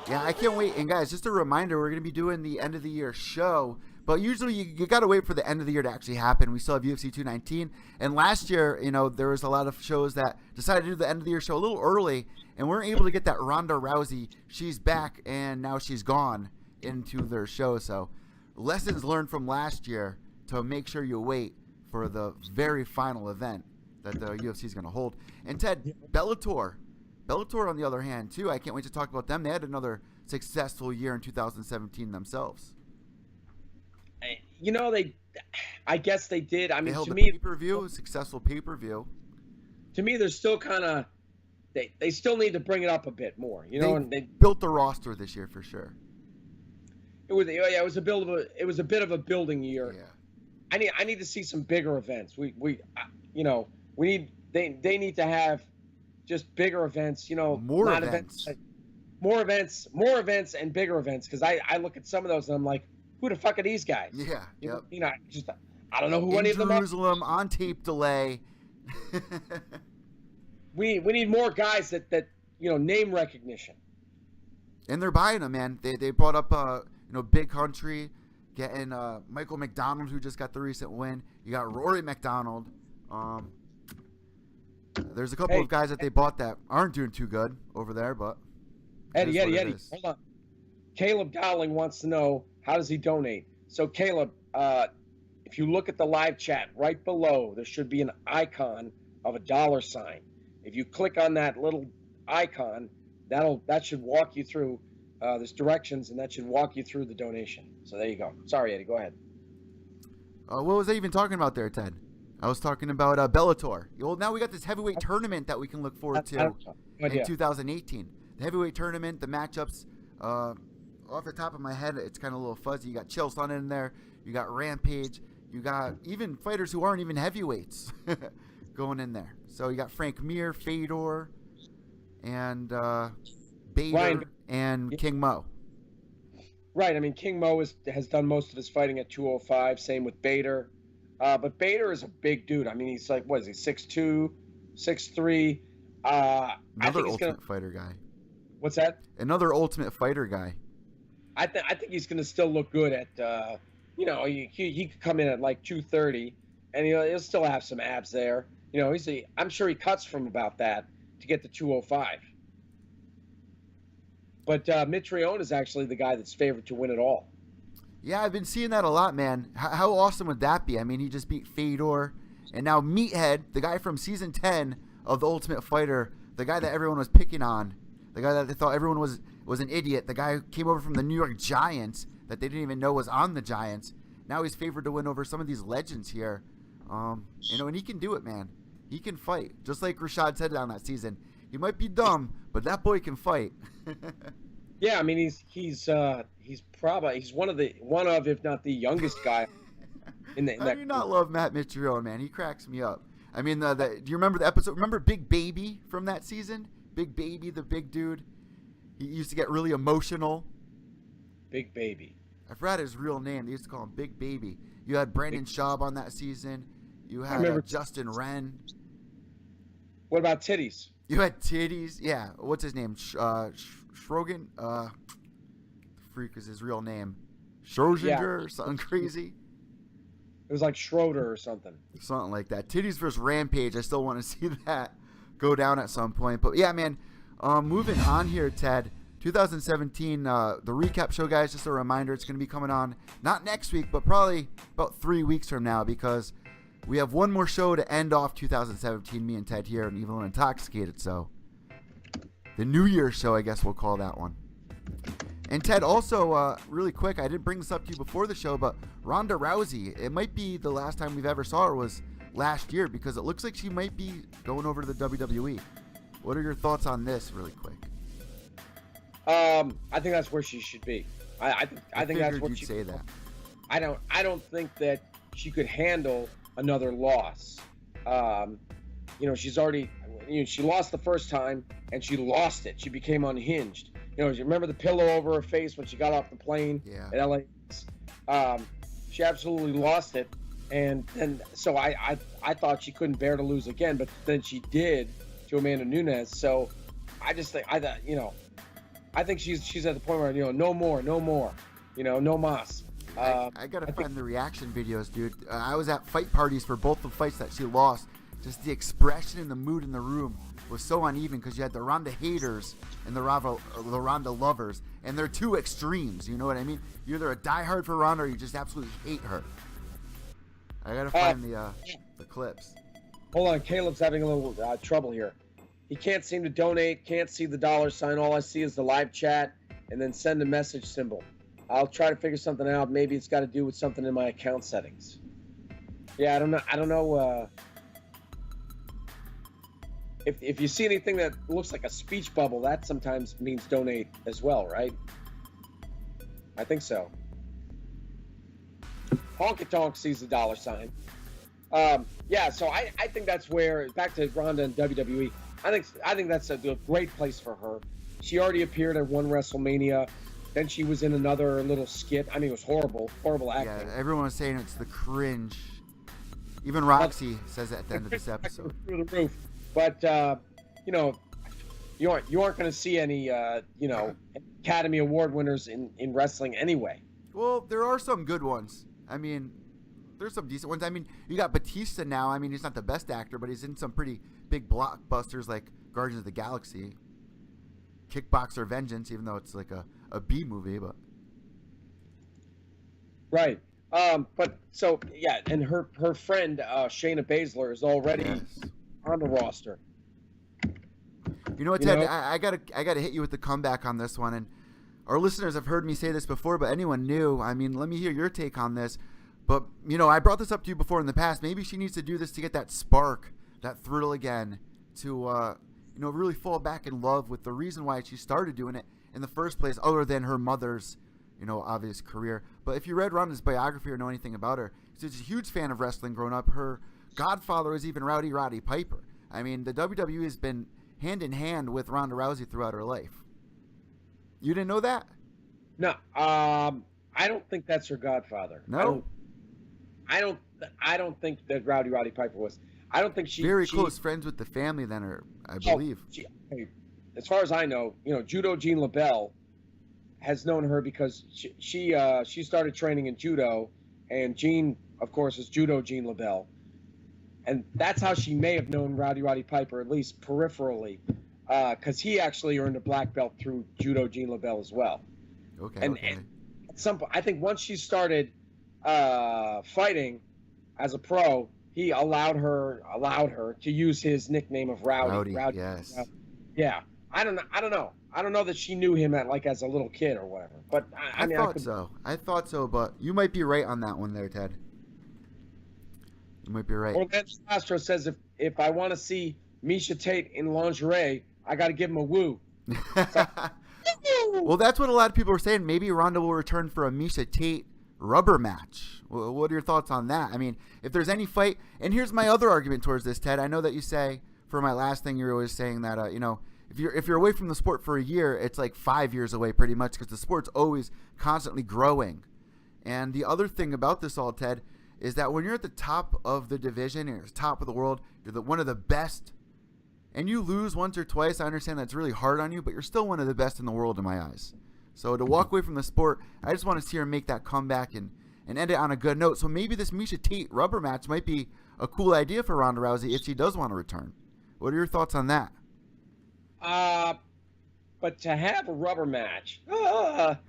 Yeah, I can't wait. And guys, just a reminder, we're going to be doing the end of the year show. But usually you got to wait for the end of the year to actually happen. We still have UFC 219. And last year, there was a lot of shows that decided to do the end of the year show a little early. And we weren't able to get that Ronda Rousey, she's back and now she's gone, into their show. So lessons learned from last year to make sure you wait for the very final event that the UFC is going to hold. And Ted, Bellator on the other hand too, I can't wait to talk about them. They had another successful year in 2017 themselves. I guess they did. I mean, they held to a me, pay-per-view, a successful pay-per-view. To me, they're still kind of, they still need to bring it up a bit more, They built the roster this year for sure. It was a bit of a building year. Yeah. I need to see some bigger events. They need to have just bigger events. More events. More events, and bigger events. Because I look at some of those and I'm like, who the fuck are these guys? Yeah. I don't know who any of them are. Jerusalem, on tape delay. We need more guys that name recognition. And they're buying them, man. They brought up Big Country, getting Michael McDonald, who just got the recent win. You got Rory McDonald. There's a couple of guys that they bought that aren't doing too good over there, but Eddie, hold on. Caleb Dowling wants to know, how does he donate? So Caleb, if you look at the live chat right below, there should be an icon of a $sign. If you click on that little icon, that should walk you through. There's directions, and that should walk you through the donation. So there you go. Sorry, Eddie, go ahead. What was I even talking about there, Ted? I was talking about Bellator. Well, now we got this heavyweight tournament that we can look forward to in 2018. The heavyweight tournament, the matchups, off the top of my head, it's kind of a little fuzzy. You got Chael Sonnen in there. You got Rampage. You got even fighters who aren't even heavyweights going in there. So you got Frank Mir, Fedor, and Bader, and King Mo. Right. I mean, King Mo has done most of his fighting at 205. Same with Bader. But Bader is a big dude. I mean, he's like, what is he, 6'2", 6'3". Another Ultimate Fighter guy. What's that? Another Ultimate Fighter guy. I think he's going to still look good at, he could come in at like 230, and he'll still have some abs there. I'm sure he cuts from about that to get to 205. But Mitrione is actually the guy that's favored to win it all. Yeah, I've been seeing that a lot, man. How awesome would that be? I mean, he just beat Fedor, and now Meathead, the guy from season 10 of The Ultimate Fighter, the guy that everyone was picking on, the guy that they thought everyone was an idiot, the guy who came over from the New York Giants that they didn't even know was on the Giants. Now he's favored to win over some of these legends here. And he can do it, man. He can fight. Just like Rashad said down that season. He might be dumb, but that boy can fight. Yeah, I mean he's one of if not the youngest guy in that. How do you not love Matt Mitrione, man? He cracks me up. I mean, do you remember the episode? Remember Big Baby from that season? Big Baby, the big dude. He used to get really emotional. Big Baby. I forgot his real name. They used to call him Big Baby. You had Brandon Schaub on that season. You had Justin Wren. What about Titties? You had Titties. Yeah. What's his name? Schrogen? Freak is his real name. Schrodinger or something crazy. It was like Schroeder or something. Something like that. Titties versus Rampage. I still want to see that go down at some point. But yeah, man. Moving on here, Ted. 2017, the recap show, guys, just a reminder, it's going to be coming on not next week, but probably about 3 weeks from now, because we have one more show to end off 2017, me and Ted here on EVil Intoxicated. So the New Year's show, I guess we'll call that one. And Ted, also, really quick, I didn't bring this up to you before the show, but Ronda Rousey, it might be the last time we've ever saw her was last year, because it looks like she might be going over to the WWE. What are your thoughts on this, really quick? I think that's where she should be. I think that's what you'd say that. I don't think that she could handle another loss. She's already, she lost the first time and she lost it. She became unhinged. You remember the pillow over her face when she got off the plane at LA? She absolutely lost it, and so I thought she couldn't bear to lose again, but then she did to Amanda Nunes. So I just think I think she's at the point where no more, no mas. I gotta find the reaction videos, dude. I was at fight parties for both the fights that she lost. Just the expression and the mood in the room was so uneven because you had the Ronda haters and the Ronda lovers, and they're two extremes. You know what I mean? You're either a diehard for Ronda or you just absolutely hate her. I gotta find the clips. Hold on, Caleb's having a little trouble here. He can't seem to donate, can't see the $sign. All I see is the live chat and then send a message symbol. I'll try to figure something out. Maybe it's got to do with something in my account settings. Yeah, I don't know. If you see anything that looks like a speech bubble, that sometimes means donate as well, right? I think so. Honky Tonk sees the $sign. Yeah, so I think that's where, back to Ronda and WWE, I think that's a great place for her. She already appeared at one WrestleMania. Then she was in another little skit. I mean, it was horrible acting. Yeah, everyone was saying it's the cringe. Even Roxy says that at the end of this episode. Through the roof. But, you aren't going to see any, Academy Award winners in wrestling anyway. Well, there are some good ones. I mean, there's some decent ones. I mean, you got Batista now. I mean, he's not the best actor, but he's in some pretty big blockbusters like Guardians of the Galaxy, Kickboxer Vengeance, even though it's like a B movie, but right. But so yeah, and her friend Shayna Baszler is already on the roster. You know what, Ted? I gotta hit you with the comeback on this one, and our listeners have heard me say this before, but anyone new, I mean, let me hear your take on this. But I brought this up to you before in the past. Maybe she needs to do this to get that spark, that thrill again, to really fall back in love with the reason why she started doing it in the first place, other than her mother's, obvious career. But if you read Ronda's biography or know anything about her, she's a huge fan of wrestling growing up. Her godfather was even Roddy Piper. I mean, the WWE has been hand in hand with Ronda Rousey throughout her life. You didn't know that? No, I don't think that's her godfather. No, I don't think that Roddy Piper was. I don't think she very close friends with the family then, or I believe. As far as I know, Judo G.L.O.W has known her because she started training in judo, and Jean, of course, is Judo G.L.O.W, and that's how she may have known Roddy Piper, at least peripherally, because he actually earned a black belt through Judo G.L.O.W as well. Okay. And at some point, I think once she started fighting as a pro, he allowed her to use his nickname of Rowdy. Yes. Yeah. I don't know. I don't know that she knew him as a little kid or whatever. But I thought so. I thought so, but you might be right on that one there, Ted. You might be right. Orlando Astro says if I want to see Miesha Tate in lingerie, I got to give him a woo. Well, that's what a lot of people are saying. Maybe Ronda will return for a Miesha Tate rubber match. What are your thoughts on that? I mean, if there's any fight, and here's my other argument towards this, Ted. I know that you say for my last thing, you're always saying that if you're away from the sport for a year, it's like 5 years away pretty much because the sport's always constantly growing. And the other thing about this all, Ted, is that when you're at the top of the division, you're at the top of the world, you're one of the best, and you lose once or twice, I understand that's really hard on you, but you're still one of the best in the world in my eyes. So to walk away from the sport, I just want to see her make that comeback and end it on a good note. So maybe this Miesha Tate rubber match might be a cool idea for Ronda Rousey if she does want to return. What are your thoughts on that? But to have a rubber match, don't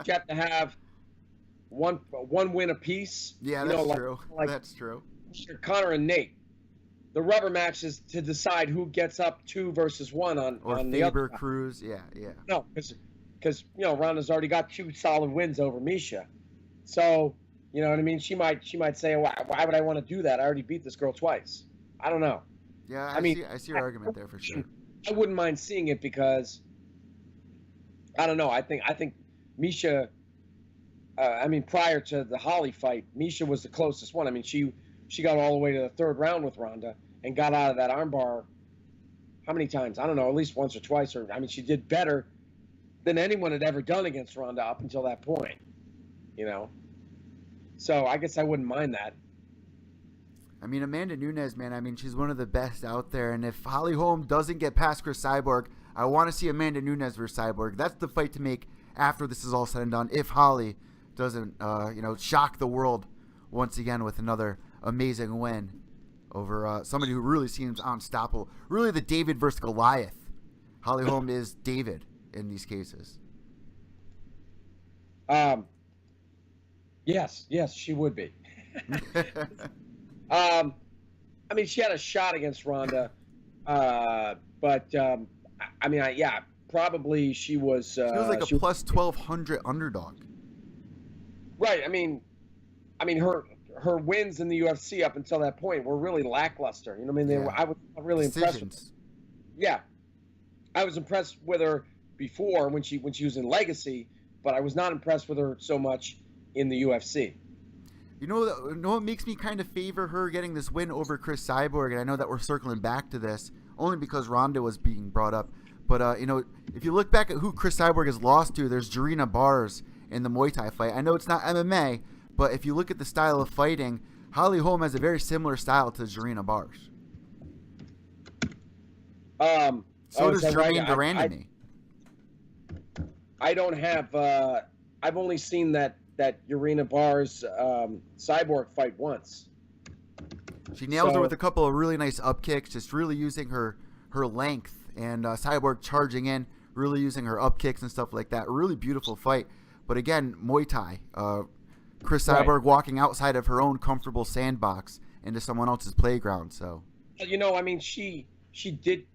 you have to have one win apiece? Yeah, that's true. That's true. Connor and Nate. The rubber match is to decide who gets up 2 versus 1 on the other side. Cruz, yeah. No, because Ronda's already got 2 solid wins over Miesha, so you know what I mean. She might say, why would I want to do that? I already beat this girl twice. I don't know. Yeah, I see your argument there for sure. I wouldn't mind seeing it because I don't know. I think Miesha. Prior to the Holly fight, Miesha was the closest one. I mean, she got all the way to the 3rd round with Ronda and got out of that armbar. How many times? I don't know. At least once or twice. She did better than anyone had ever done against Ronda up until that point. So I guess I wouldn't mind that. I mean, Amanda Nunes, man, she's one of the best out there. And if Holly Holm doesn't get past Chris Cyborg, I want to see Amanda Nunes versus Cyborg. That's the fight to make after this is all said and done. If Holly doesn't, shock the world once again with another amazing win over somebody who really seems unstoppable. Really, the David versus Goliath. Holly Holm is David in these cases. Yes, she would be. I mean, she had a shot against Ronda, but probably she was. She was like a plus 1,200 underdog. Right. I mean, her wins in the UFC up until that point were really lackluster. You know, what I mean, I was really impressed. Yeah, I was impressed with her before when she was in Legacy, but I was not impressed with her so much in the UFC. You know what makes me kind of favor her getting this win over Chris Cyborg, and I know that we're circling back to this only because Ronda was being brought up. But, if you look back at who Chris Cyborg has lost to, there's Jarina Bars in the Muay Thai fight. I know it's not MMA, but if you look at the style of fighting, Holly Holm has a very similar style to Jarina Bars. So does Jermaine Durandamy. I don't have. I've only seen that Jarina Bars Cyborg fight once. She nails her with a couple of really nice up kicks, just really using her length, and Cyborg charging in, really using her up kicks and stuff like that. Really beautiful fight. But again, Muay Thai. Chris Cyborg walking outside of her own comfortable sandbox into someone else's playground. So, she did.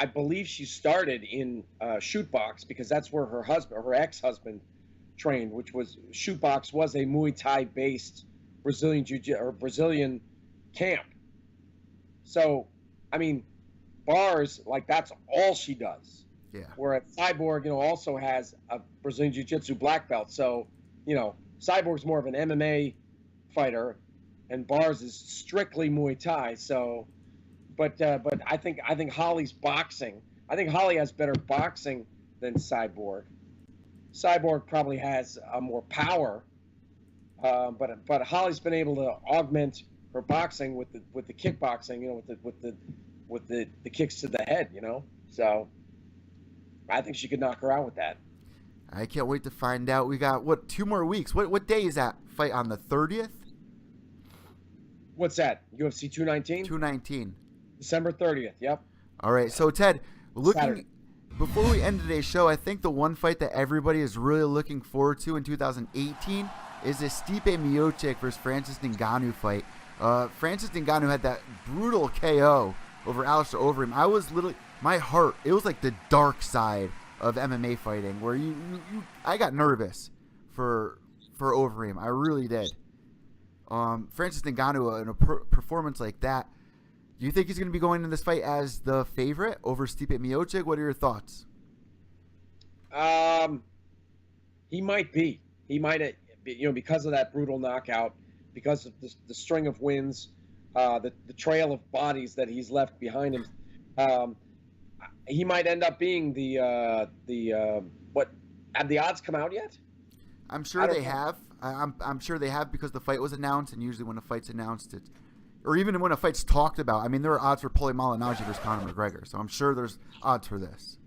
I believe she started in shoot box because that's where her ex-husband trained, which was shoot box was a Muay Thai based Brazilian camp. So, Bars, like, that's all she does. Yeah. Whereas Cyborg, also has a Brazilian Jiu-Jitsu black belt. So, Cyborg's more of an MMA fighter, and Bars is strictly Muay Thai. So, but I think Holly's boxing. I think Holly has better boxing than Cyborg. Cyborg probably has more power, but Holly's been able to augment her boxing with the kickboxing, with the kicks to the head, So I think she could knock her out with that. I can't wait to find out. We got 2 more weeks. What day is that fight on, the 30th? What's that? UFC 219? 219. December 30th. Yep. All right. So Ted, Saturday. Before we end today's show, I think the one fight that everybody is really looking forward to in 2018 is this Stipe Miocic versus Francis Ngannou fight. Francis Ngannou had that brutal KO over Alistair Overeem. I was literally, my heart, it was like the dark side of MMA fighting, where I got nervous for Overeem. I really did. Francis Ngannou, in a performance like that, do you think he's going to be going in this fight as the favorite over Stipe Miocic? What are your thoughts? He might be. He might, because of that brutal knockout, because of the string of wins, the trail of bodies that he's left behind him. He might end up being what? Have the odds come out yet? I'm sure they have. I'm sure they have, because the fight was announced, and usually when a fight's announced, or even when a fight's talked about, there are odds for Paulie Malignaggi versus Conor McGregor. So I'm sure there's odds for this.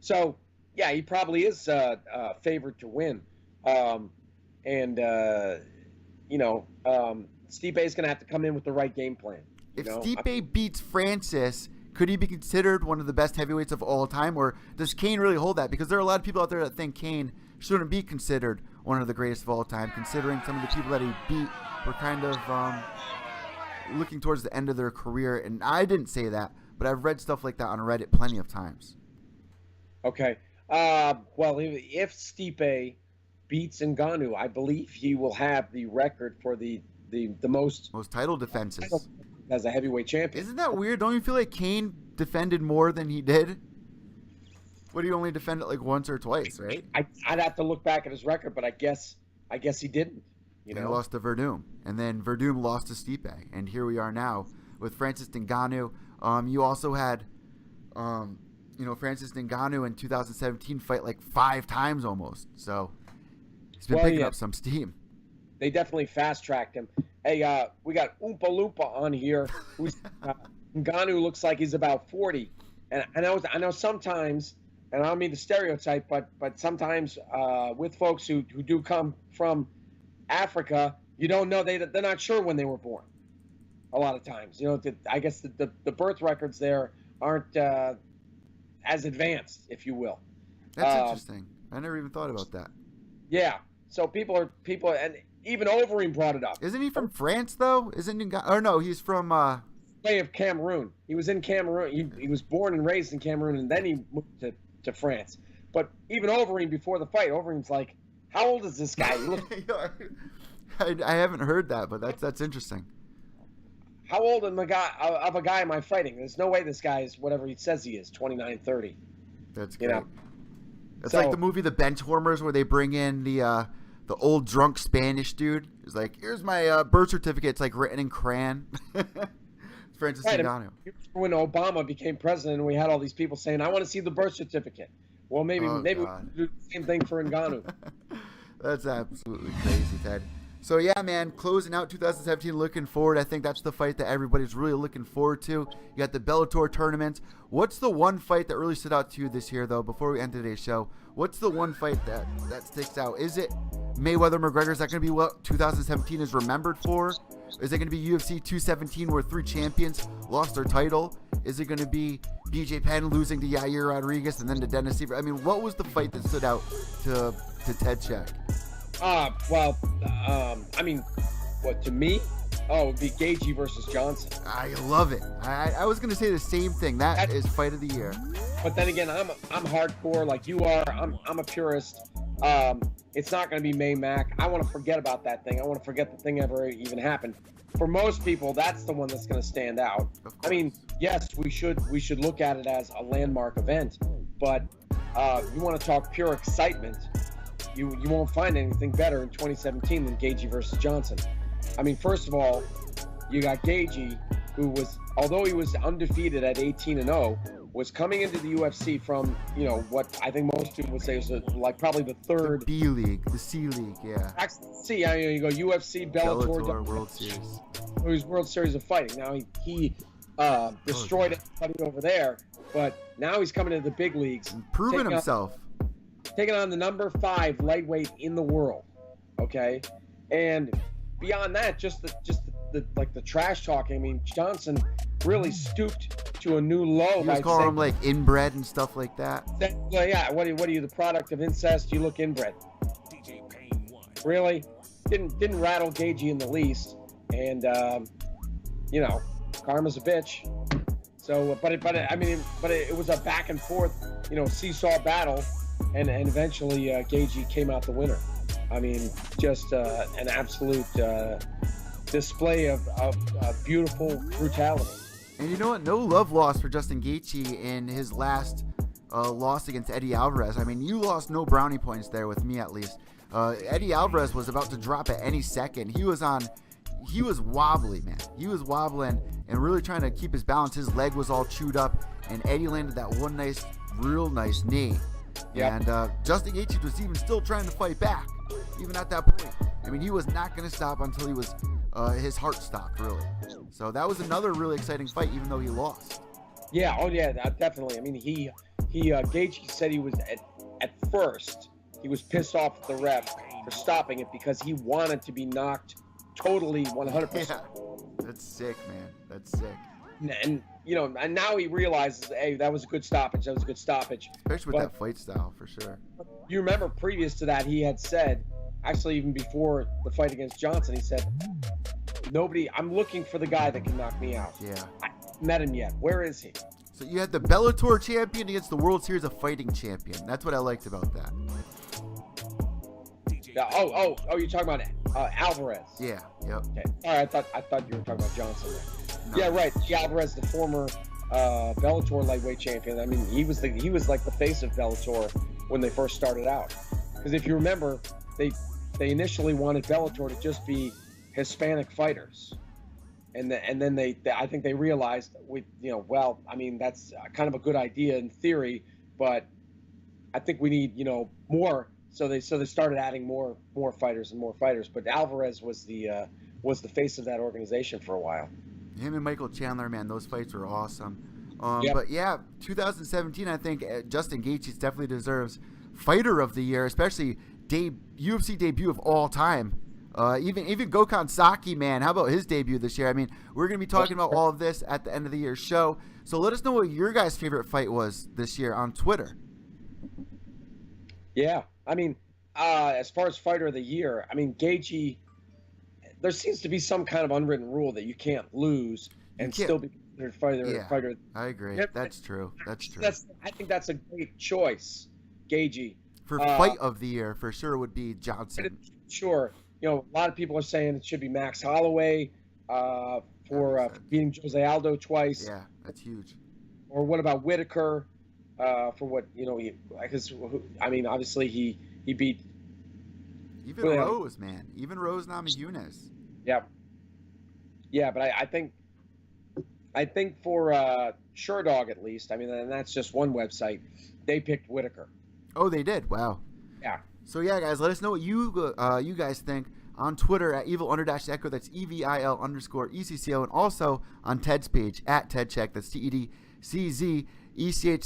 So, yeah, he probably is favored to win. Stipe is going to have to come in with the right game plan. If Stipe beats Francis, could he be considered one of the best heavyweights of all time? Or does Kane really hold that? Because there are a lot of people out there that think Kane shouldn't be considered one of the greatest of all time, considering some of the people that he beat were kind of looking towards the end of their career. And I didn't say that, but I've read stuff like that on Reddit plenty of times. Okay. Well, if Stipe beats Ngannou, I believe he will have the record for the most title defenses as a heavyweight champion. Isn't that weird? Don't you feel like Kane defended more than he did? Would he only defend it like once or twice, right? I'd have to look back at his record, but I guess he didn't. He lost to Verdum, and then Verdum lost to Stipe, and here we are now with Francis Ngannou. You also had, Francis Ngannou in 2017 fight like 5 times almost. So he's been picking up some steam. They definitely fast-tracked him. Hey, we got Oompa Loompa on here. Ngannou looks like he's about 40. And I know sometimes, and I don't mean to stereotype, but sometimes with folks who do come from Africa, you don't know, they're not sure when they were born. A lot of times, I guess the birth records there aren't as advanced, if you will. That's interesting. I never even thought about that. Yeah. So people, and even Overeem brought it up. Isn't he from France though? Isn't he? Or no, he's from. Way of Cameroon. He was in Cameroon. He was born and raised in Cameroon, and then he moved to France. But even Overeem, before the fight, Overeem's like, "How old is this guy?" I haven't heard that, but that's interesting. How old of a guy am I fighting? There's no way this guy is whatever he says he is, 29, 30. That's great. It's like the movie The Benchwarmers, where they bring in the old drunk Spanish dude. He's like, "Here's my birth certificate." It's like written in crayon. Francis Ngannou. When Obama became president, we had all these people saying, "I want to see the birth certificate." Well, maybe we do the same thing for Ngannou. That's absolutely crazy, Ted. So yeah, man, closing out 2017, looking forward. I think that's the fight that everybody's really looking forward to. You got the Bellator tournament. What's the one fight that really stood out to you this year, though? Before we end today's show, what's the one fight that sticks out? Is it Mayweather McGregor? Is that going to be what 2017 is remembered for? Is it going to be UFC 217, where 3 champions lost their title? Is it going to be BJ Penn losing to Yair Rodriguez and then to Dennis Siver? I mean, what was the fight that stood out to Ted Czech? I mean, what, to me? Oh, it'd be Gaethje versus Johnson. I love it. I was going to say the same thing. That is fight of the year. But then again, I'm hardcore like you are. I'm a purist. It's not going to be Mac. I want to forget about that thing. I want to forget the thing ever even happened. For most people, that's the one that's going to stand out. I mean, yes, we should look at it as a landmark event, but you want to talk pure excitement. You won't find anything better in 2017 than Gaethje versus Johnson. I mean, first of all, you got Gaethje, who was, although he was undefeated at 18-0, was coming into the UFC from, what I think most people would say is like probably the third. The B League, the C League, yeah. C, you go UFC, Bellator World Series. It was World Series of Fighting. Now he destroyed everybody over there, but now he's coming into the big leagues. And proving himself. Taking on the number 5 lightweight in the world, okay? And beyond that, just the trash talking. I mean, Johnson really stooped to a new low. You call him like inbred and stuff like that. Well, yeah. What are you, the product of incest? You look inbred. Really? Didn't rattle Gaethje in the least, and karma's a bitch. So, but it was a back and forth, seesaw battle. And eventually Gaethje came out the winner. I mean, just an absolute display of beautiful brutality. And you know what? No love lost for Justin Gaethje in his last loss against Eddie Alvarez. I mean, you lost no brownie points there with me, at least. Eddie Alvarez was about to drop at any second. He was wobbly, man. He was wobbling and really trying to keep his balance. His leg was all chewed up, and Eddie landed that one real nice knee. Yep. And Justin Gaethje was even still trying to fight back, even at that point. I mean, he was not going to stop until his heart stopped, really. So that was another really exciting fight, even though he lost. Yeah, oh yeah, definitely. I mean, Gaethje said he was at first he was pissed off at the ref for stopping it because he wanted to be knocked totally 100%. Yeah, that's sick, man. That's sick. And and now he realizes, hey, that was a good stoppage. Especially with that fight style, for sure. You remember previous to that, he had said, actually even before the fight against Johnson, he said, I'm looking for the guy that can knock me out. Yeah. I haven't met him yet. Where is he? So you had the Bellator champion against the World Series of Fighting champion. That's what I liked about that. Yeah, oh, you're talking about Alvarez. Yeah, yep. Okay. All right, I thought you were talking about Johnson there. No. Yeah, right. Alvarez, the former Bellator lightweight champion. I mean, he was like the face of Bellator when they first started out. Because if you remember, they initially wanted Bellator to just be Hispanic fighters, and then I think they realized that's kind of a good idea in theory, but I think we need more. So they started adding more fighters and more fighters. But Alvarez was the face of that organization for a while. Him and Michael Chandler, man, those fights were awesome. Yep. But yeah, 2017, I think Justin Gaethje definitely deserves Fighter of the Year, especially UFC debut of all time. Even Gokhan Saki, man, how about his debut this year? I mean, we're going to be talking about all of this at the end of the year's show. So let us know what your guys' favorite fight was this year on Twitter. Yeah, I mean, as far as Fighter of the Year, I mean, Gaethje, there seems to be some kind of unwritten rule that you can't lose and still be considered fighter. I agree. Yep. That's true. That's true. I think that's a great choice, Gaethje. For Fight of the Year, for sure, would be Johnson. Sure. You know, a lot of people are saying it should be Max Holloway for beating Jose Aldo twice. Yeah, that's huge. Or what about Whitaker for what, you know, because, I mean, obviously he beat. Even Rose, man. Even Rose Namajunas. Yeah. Yeah, but I think for Sherdog at least, I mean, and that's just one website, they picked Whitaker. Oh, they did? Wow. Yeah. So, yeah, guys, let us know what you guys think on Twitter at EVil_Echo. That's EVIL_ECCO. And also on Ted's page at Ted Czech. That's TEDCZECH.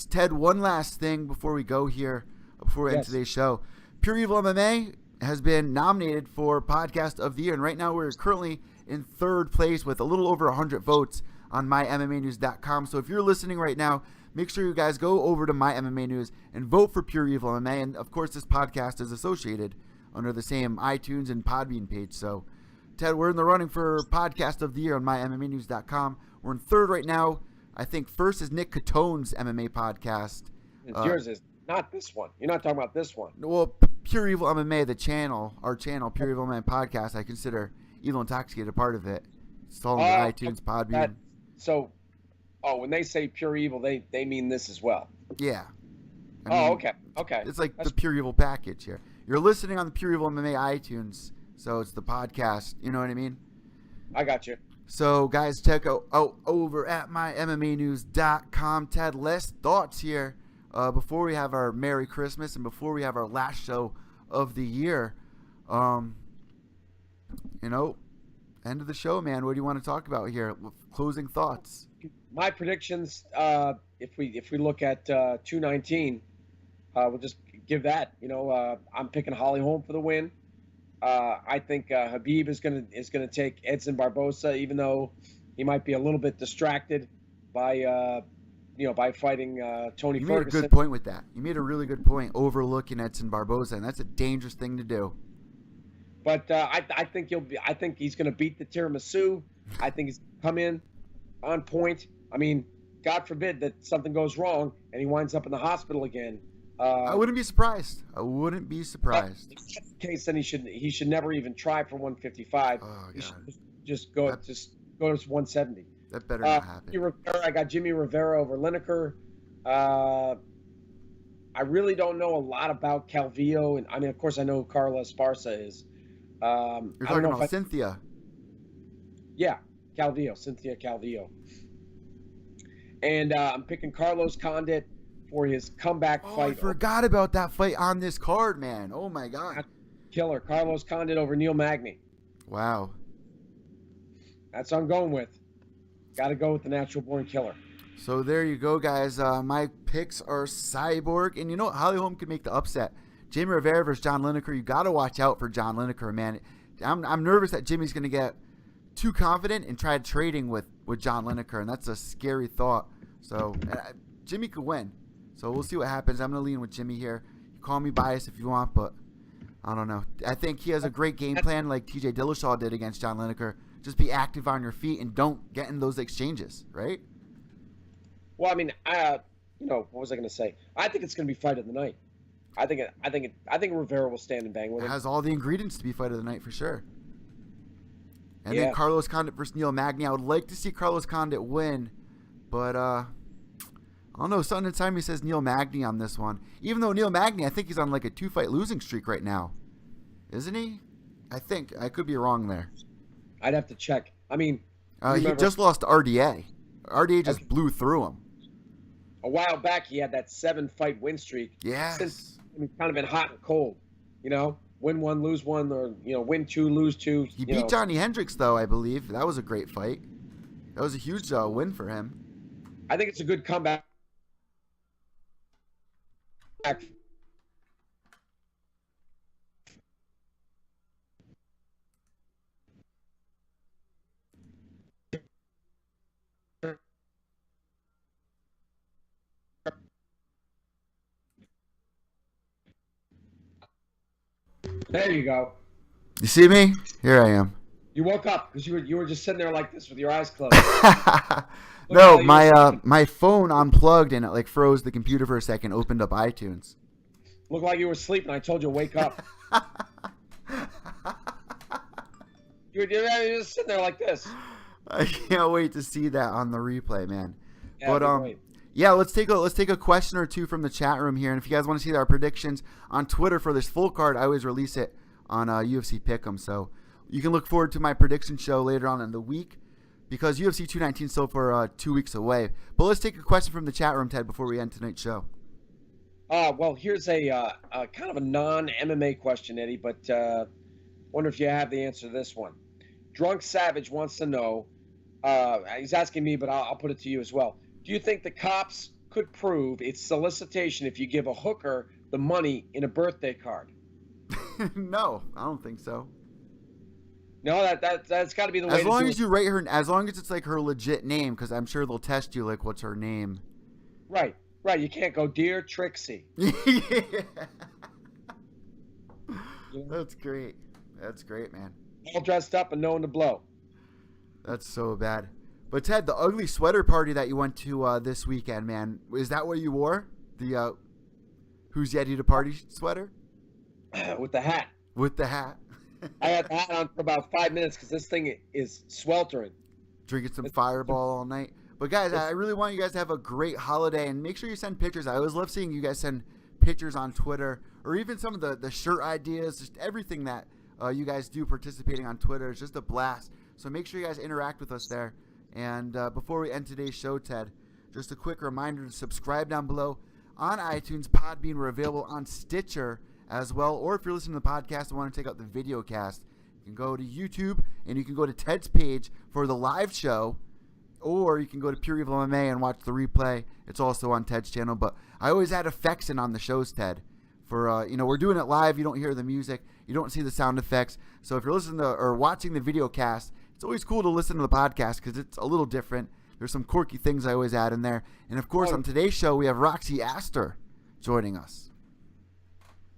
Ted, one last thing before we go here, before we end today's show. Pure Evil MMA has been nominated for Podcast of the Year. And right now we're currently in third place with a little over 100 votes on mymmanews.com. So if you're listening right now, make sure you guys go over to My MMA News and vote for Pure Evil MMA. And, of course, this podcast is associated under the same iTunes and Podbean page. So, Ted, we're in the running for Podcast of the Year on mymmanews.com. We're in third right now. I think first is Nick Catone's MMA podcast. Yours is not this one. You're not talking about this one. Well, Pure Evil MMA, the channel, our channel, Pure Evil MMA podcast, I consider EVil IntoxicaTED a part of it. It's all on iTunes, Podbean. When they say Pure Evil, they mean this as well. Yeah. Okay. It's like the Pure Evil package here. You're listening on the Pure Evil MMA iTunes, so it's the podcast. You know what I mean? I got you. So, guys, check out over at mymmanews.com. Ted, last thoughts here before we have our Merry Christmas and before we have our last show of the year. End of the show, man. What do you want to talk about here? Closing thoughts. My predictions, if we look at 219, we'll just give that. I'm picking Holly Holm for the win. I think Khabib is gonna take Edson Barboza, even though he might be a little bit distracted by fighting Tony Ferguson. You made a good point with that. You made a really good point overlooking Edson Barboza, and that's a dangerous thing to do. But I think he's going to beat the tiramisu. I think he's come in on point. I mean, God forbid that something goes wrong and he winds up in the hospital again. I wouldn't be surprised. If that's the case, then he should never even try for 155. Oh, he should just go to 170. That better not happen. I got Jimmy Rivera over Lineker. I really don't know a lot about Calvillo, and I mean, of course, I know who Carla Esparza is. You're talking about Cynthia. Yeah, Cynthia Calvillo. And I'm picking Carlos Condit for his comeback fight. I forgot about that fight on this card, man. Oh, my God. Killer. Carlos Condit over Neil Magny. Wow. That's what I'm going with. Got to go with the natural born killer. So there you go, guys. My picks are Cyborg. And you know what? Holly Holm could make the upset. Jimmy Rivera versus John Lineker. You got to watch out for John Lineker, man. I'm nervous that Jimmy's going to get too confident and try trading with John Lineker, and that's a scary thought. So Jimmy could win. So we'll see what happens. I'm going to lean with Jimmy here. You call me biased if you want, but I don't know. I think he has a great game plan like TJ Dillashaw did against John Lineker. Just be active on your feet and don't get in those exchanges, right? Well, I mean, what was I going to say? I think it's going to be fight of the night. I think Rivera will stand and bang with him. It has all the ingredients to be fight of the night for sure. And then Carlos Condit versus Neil Magny. I would like to see Carlos Condit win, but I don't know. Something inside me says Neil Magny on this one. Even though Neil Magny, I think he's on like a 2-fight losing streak right now, isn't he? I think I could be wrong there. I'd have to check. I mean, he just lost to RDA. RDA just blew through him. A while back, he had that 7-fight win streak. Yes. Since he's kind of been hot and cold, win one, lose one, or win 2, lose 2. He beat Johnny Hendricks though, I believe. That was a great fight. That was a huge win for him. I think it's a good comeback. There you go. You see me? Here I am. You woke up because you were just sitting there like this with your eyes closed. No, my phone unplugged and it like froze the computer for a second. Opened up iTunes. Looked like you were sleeping. I told you to wake up. You're just sitting there like this. I can't wait to see that on the replay, man. Yeah, But yeah, let's take a question or two from the chat room here. And if you guys want to see our predictions on Twitter for this full card, I always release it on UFC Pick'em. So you can look forward to my prediction show later on in the week because UFC 219 is still for 2 weeks away. But let's take a question from the chat room, Ted, before we end tonight's show. Well, here's a kind of a non-MMA question, Eddie, but wonder if you have the answer to this one. Drunk Savage wants to know, he's asking me, but I'll put it to you as well. Do you think the cops could prove it's solicitation if you give a hooker the money in a birthday card? No, I don't think so. No, that's got to be the way. As long as you write her, as long as it's like her legit name, because I'm sure they'll test you like, what's her name? Right. You can't go, Dear Trixie. Yeah. That's great. That's great, man. All dressed up and knowing to blow. That's so bad. But Ted, the ugly sweater party that you went to this weekend, man, is that what you wore? The Who's Yeti to Party sweater? With the hat. With the hat. I had the hat on for about 5 minutes because this thing is sweltering. Drinking some Fireball all night. But guys, I really want you guys to have a great holiday and make sure you send pictures. I always love seeing you guys send pictures on Twitter or even some of the shirt ideas, just everything that you guys do participating on Twitter. It's just a blast. So make sure you guys interact with us there. And before we end today's show, Ted, just a quick reminder to subscribe down below on iTunes, Podbean. We're available on Stitcher as well. Or if you're listening to the podcast and want to check out the video cast, you can go to YouTube and you can go to Ted's page for the live show. Or you can go to Pure Evil MMA and watch the replay. It's also on Ted's channel. But I always add effects in on the shows, Ted. For we're doing it live. You don't hear the music. You don't see the sound effects. So if you're listening to or watching the video cast, it's always cool to listen to the podcast because it's a little different. There's some quirky things I always add in there. And of course, on today's show, we have Roxy Astor joining us.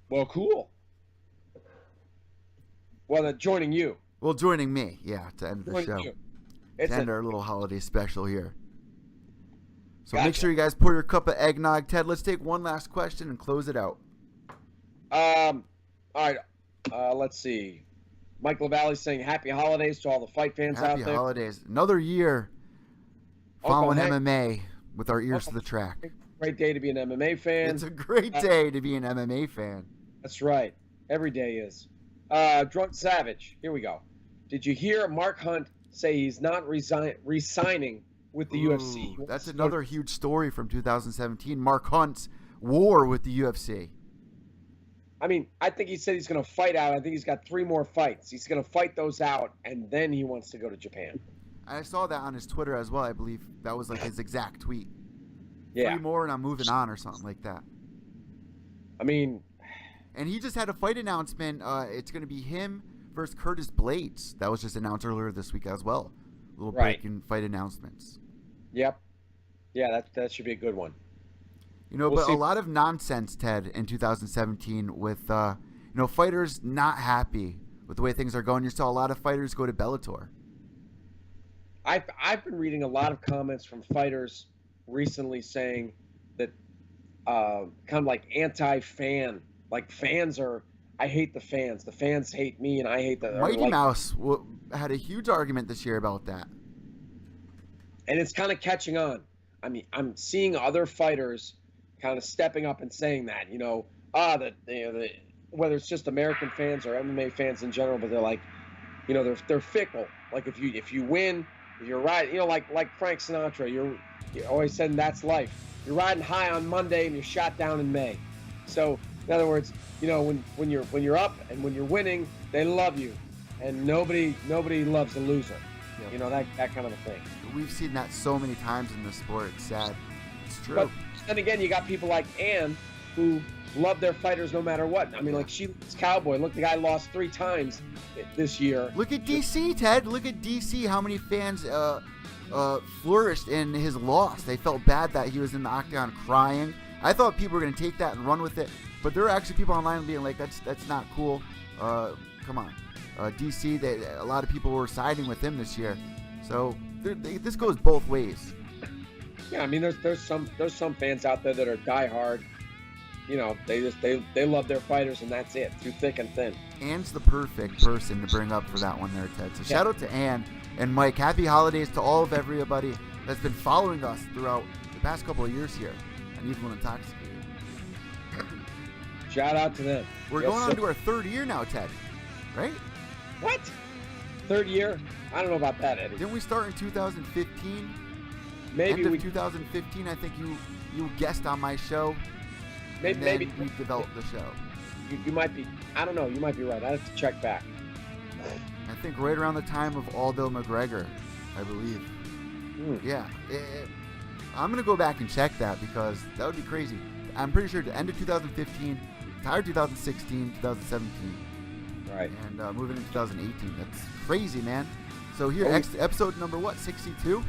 Well, cool. Well, joining you. Well, joining me, yeah, to end the show. It's to end our little holiday special here. So Gotcha. Make sure you guys pour your cup of eggnog. Ted, let's take one last question and close it out. All right. Let's see. Mike LaValle saying happy holidays to all the fight fans out there. Happy holidays. Another year following MMA with our ears to the track. Great day to be an MMA fan. It's a great day to be an MMA fan. That's right. Every day is. Drunk Savage. Here we go. Did you hear Mark Hunt say he's not resigning with the UFC? That's another huge story from 2017. Mark Hunt's war with the UFC. I mean, I think he said he's going to fight out. I think he's got 3 more fights. He's going to fight those out, and then he wants to go to Japan. I saw that on his Twitter as well. I believe that was like his exact tweet. Yeah. 3 more and I'm moving on or something like that. I mean. And he just had a fight announcement. It's going to be him versus Curtis Blades. That was just announced earlier this week as well. A little break in fight announcements. Yep. Yeah, that should be a good one. We'll see. A lot of nonsense, Ted, in 2017 with, fighters not happy with the way things are going. You saw a lot of fighters go to Bellator. I've been reading a lot of comments from fighters recently saying that kind of like anti-fan. Like fans are, I hate the fans. The fans hate me and I hate the... Mighty Mouse had a huge argument this year about that. And it's kind of catching on. I mean, I'm seeing other fighters kind of stepping up and saying that, whether it's just American fans or MMA fans in general, but they're like, they're fickle. Like if you win, if you're right, like Frank Sinatra, you always said that's life. You're riding high on Monday and you're shot down in May. So in other words, when you're up and when you're winning, they love you, and nobody loves a loser. Yep. You know, that kind of a thing. We've seen that so many times in the sport. It's sad. It's true. But then again, you got people like Ann who love their fighters no matter what. I mean, like, she loves Cowboy. Look, the guy lost 3 times this year. Look at DC, Ted. Look at DC. How many fans flourished in his loss? They felt bad that he was in the octagon crying. I thought people were going to take that and run with it, but there were actually people online being like, "That's not cool." Come on, DC. A lot of people were siding with him this year, so this goes both ways. Yeah, I mean, there's some fans out there that are diehard. You know, they love their fighters, and that's it, through thick and thin. Ann's the perfect person to bring up for that one there, Ted. So shout out to Ann and Mike. Happy holidays to all of everybody that's been following us throughout the past couple of years here on EVil Intoxicated. Shout out to them. We're going on to our 3rd year now, Ted, right? What? 3rd year? I don't know about that, Eddie. Didn't we start in 2015? Maybe End of 2015, I think you guessed on my show. Maybe we developed the show. You might be. I don't know. You might be right. I have to check back. I think right around the time of Aldo McGregor, I believe. Yeah. I'm gonna go back and check that because that would be crazy. I'm pretty sure the end of 2015, entire 2016, 2017. Right. And moving into 2018. That's crazy, man. So here, episode number what? 62.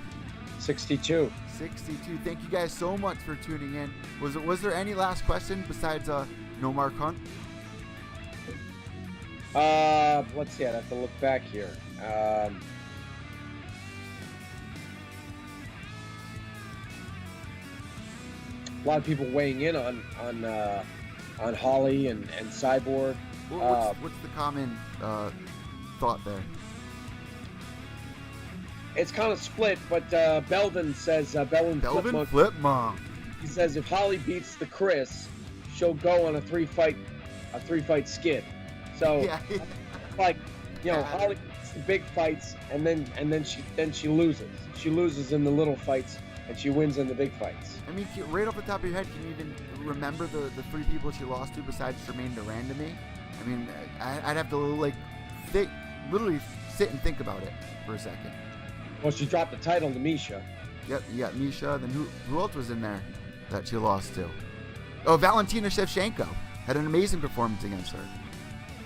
62. 62. Thank you guys so much for tuning in. Was there any last question besides no Mark Hunt? Let's see. I'd have to look back here. A lot of people weighing in on Holly and Cyborg. What's the common thought there? It's kind of split, but Belvin says Belvin Flipmunk. He says if Holly beats the Chris, she'll go on a three fight skid. So Yeah. like, you know, Holly gets the big fights and then she loses. She loses in the little fights and she wins in the big fights. I mean, right off the top of your head, can you even remember the 3 people she lost to besides Jermaine Duran to me? I mean, I'd have to literally sit and think about it for a second. Well, she dropped the title to Misha. Yep, you got Misha. Then who else was in there that she lost to? Oh, Valentina Shevchenko had an amazing performance against her.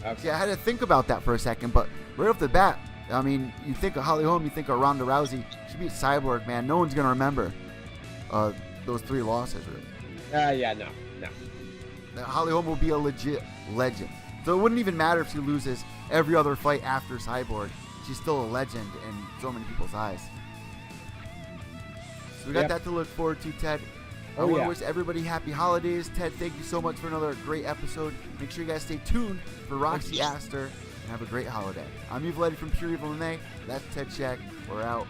Okay. See, I had to think about that for a second, but right off the bat, I mean, you think of Holly Holm, you think of Ronda Rousey. She beat Cyborg, man. No one's going to remember those 3 losses, really. Yeah, no. Holly Holm will be a legit legend. So it wouldn't even matter if she loses every other fight after Cyborg. She's still a legend in so many people's eyes. So we got that to look forward to, Ted. I want to wish everybody happy holidays. Ted, thank you so much for another great episode. Make sure you guys stay tuned for Roxy Astor and have a great holiday. I'm EVil Eddie from Pure Evil MMA. That's Ted Czech. We're out.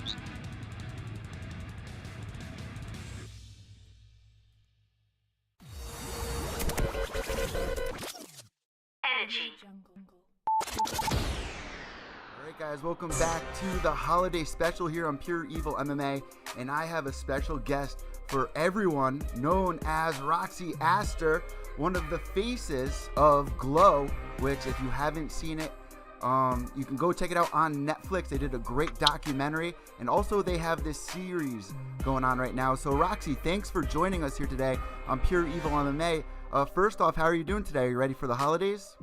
Alright guys, welcome back to the holiday special here on Pure Evil MMA, and I have a special guest for everyone known as Roxy Astor, one of the faces of G.L.O.W, which if you haven't seen it, you can go check it out on Netflix. They did a great documentary, and also they have this series going on right now. So Roxy, thanks for joining us here today on Pure Evil MMA. First off, how are you doing today? Are you ready for the holidays?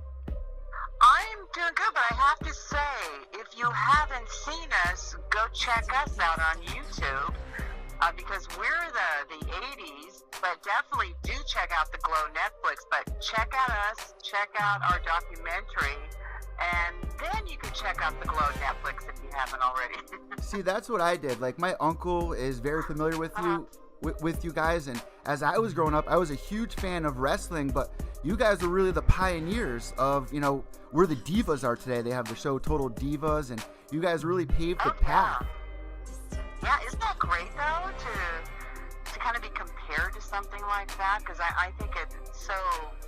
I'm doing good, but I have to say, if you haven't seen us, go check us out on YouTube, because we're the 80s, but definitely do check out the G.L.O.W Netflix, but check out us, check out our documentary, and then you can check out the G.L.O.W Netflix if you haven't already. See, that's what I did. Like, my uncle is very familiar with you. With you guys, and as I was growing up, I was a huge fan of wrestling, but you guys were really the pioneers of, you know, where the divas are today. They have the show Total Divas, and you guys really paved the path. Yeah, isn't that great though to kind of be compared to something like that? Because I think it's so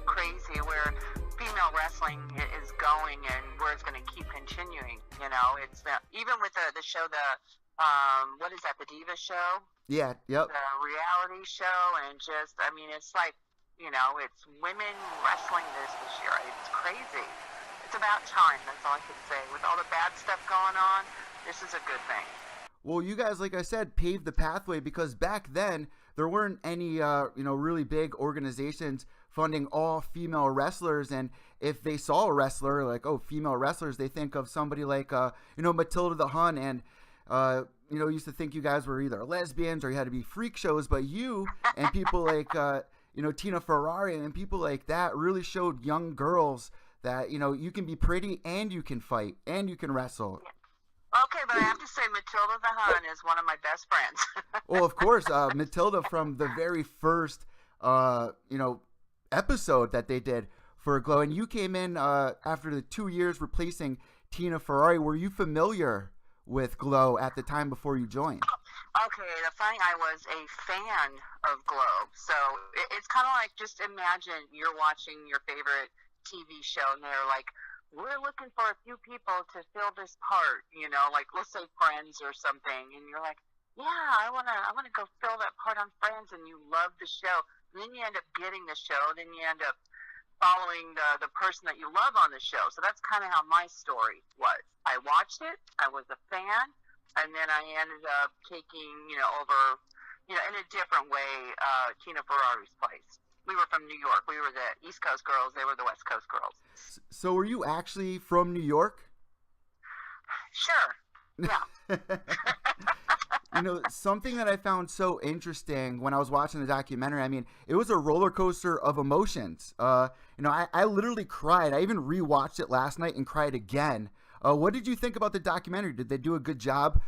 crazy where female wrestling is going and where it's going to keep continuing. You know, it's even with the show, what is that, the Diva show? Yeah, yep. The reality show, and just, I mean, it's like, you know, it's women wrestling this year. It's crazy. It's about time, that's all I can say. With all the bad stuff going on, this is a good thing. Well, you guys, like I said, paved the pathway because back then there weren't any, really big organizations funding all female wrestlers. And if they saw a wrestler like, oh, female wrestlers, they think of somebody like, Matilda the Hun. And, used to think you guys were either lesbians or you had to be freak shows. But you and people like, Tina Ferrari and people like that really showed young girls that, you can be pretty and you can fight and you can wrestle. Okay, but I have to say Matilda the Hun is one of my best friends. Well, of course, Matilda from the very first, episode that they did for G.L.O.W. And you came in after the 2 years replacing Tina Ferrari. Were you familiar with G.L.O.W. at the time before you joined? Okay, the funny, I was a fan of G.L.O.W. So it's kind of like, just imagine you're watching your favorite TV show and they're like, we're looking for a few people to fill this part, like let's say Friends or something, and you're like, yeah, I wanna go fill that part on Friends, and you love the show. And then you end up getting the show, then you end up following the person that you love on the show. So that's kind of how my story was. I watched it, I was a fan, and then I ended up taking, over, in a different way, Tina Ferrari's place. We were from New York. We were the East Coast girls. They were the West Coast girls. So were you actually from New York? Sure. Yeah. Something that I found so interesting when I was watching the documentary, I mean, it was a roller coaster of emotions. I literally cried. I even rewatched it last night and cried again. What did you think about the documentary? Did they do a good job,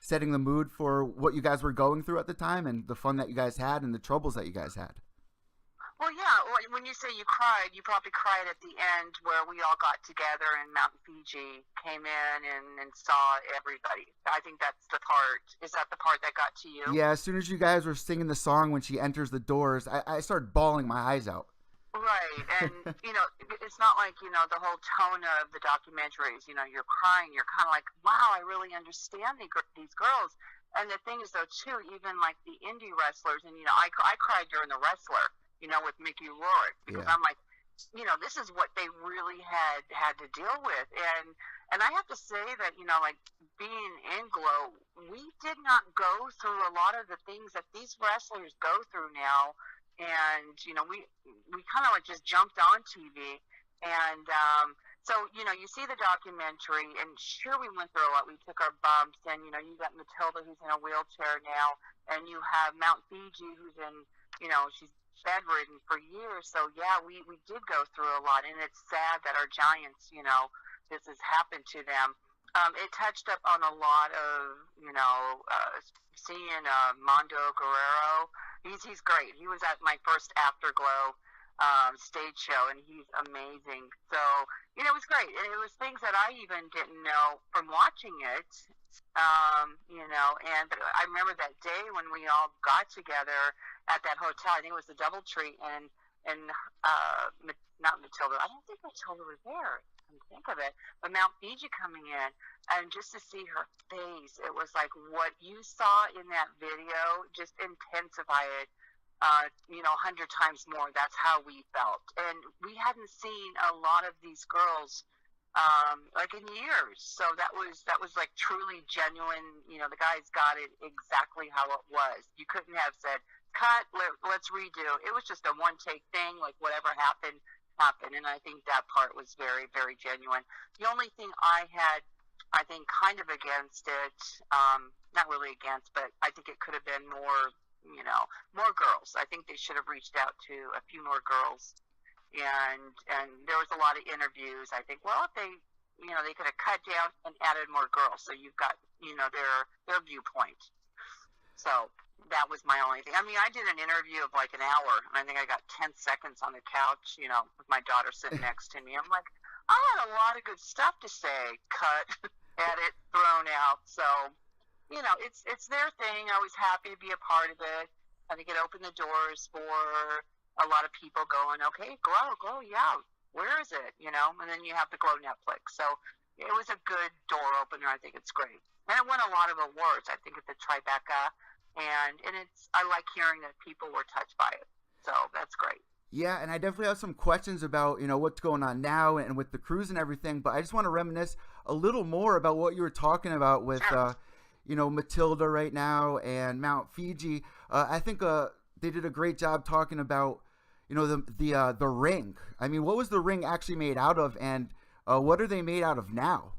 setting the mood for what you guys were going through at the time and the fun that you guys had and the troubles that you guys had? Well, yeah, when you say you cried, you probably cried at the end where we all got together and Mountain Fiji came in and saw everybody. I think that's the part. Is that the part that got to you? Yeah, as soon as you guys were singing the song when she enters the doors, I started bawling my eyes out. Right, and, it's not like, the whole tone of the documentaries, you're crying, you're kind of like, wow, I really understand these girls. And the thing is, though, too, even like the indie wrestlers, and, I cried during The Wrestler, with Mickey Rourke, because I'm like, this is what they really had to deal with. And I have to say that, like being in G.L.O.W., we did not go through a lot of the things that these wrestlers go through now. And, we kind of like just jumped on TV. And so, you see the documentary, and sure, we went through a lot. We took our bumps, and, you got Matilda, who's in a wheelchair now, and you have Mount Fiji, who's in, she's bedridden for years. So, yeah, we did go through a lot. And it's sad that our giants, this has happened to them. It touched up on a lot of, seeing Mondo Guerrero. He's great. He was at my first After G.L.O.W. Stage show, and he's amazing. So, it was great. And it was things that I even didn't know from watching it, and I remember that day when we all got together at that hotel. I think it was the DoubleTree, and not Matilda. I don't think Matilda was there. Think of it, but Mount Fiji coming in, and just to see her face, it was like what you saw in that video, just intensify it, 100 times more. That's how we felt, and we hadn't seen a lot of these girls, like in years. So that was like truly genuine. The guys got it exactly how it was. You couldn't have said, "Cut, let's redo." It was just a one take thing. Like whatever happened. And I think that part was very, very genuine. The only thing I had, I think, kind of against it, not really against, but I think it could have been more, more girls. I think they should have reached out to a few more girls. And there was a lot of interviews. I think, well, if they, they could have cut down and added more girls. So you've got, their viewpoint. So that was my only thing. I mean, I did an interview of like an hour, and I think I got 10 seconds on the couch, with my daughter sitting next to me. I'm like, I had a lot of good stuff to say, cut, edit, thrown out. So, it's their thing. I was happy to be a part of it. I think it opened the doors for a lot of people going, okay, G.L.O.W, yeah, where is it? And then you have the G.L.O.W Netflix. So it was a good door opener. I think it's great. And it won a lot of awards. I think it's a Tribeca. And I like hearing that people were touched by it. So that's great. Yeah, and I definitely have some questions about, what's going on now and with the cruise and everything. But I just want to reminisce a little more about what you were talking about with, sure. Matilda right now and Mount Fiji. I think they did a great job talking about, the ring. I mean, what was the ring actually made out of, and what are they made out of now?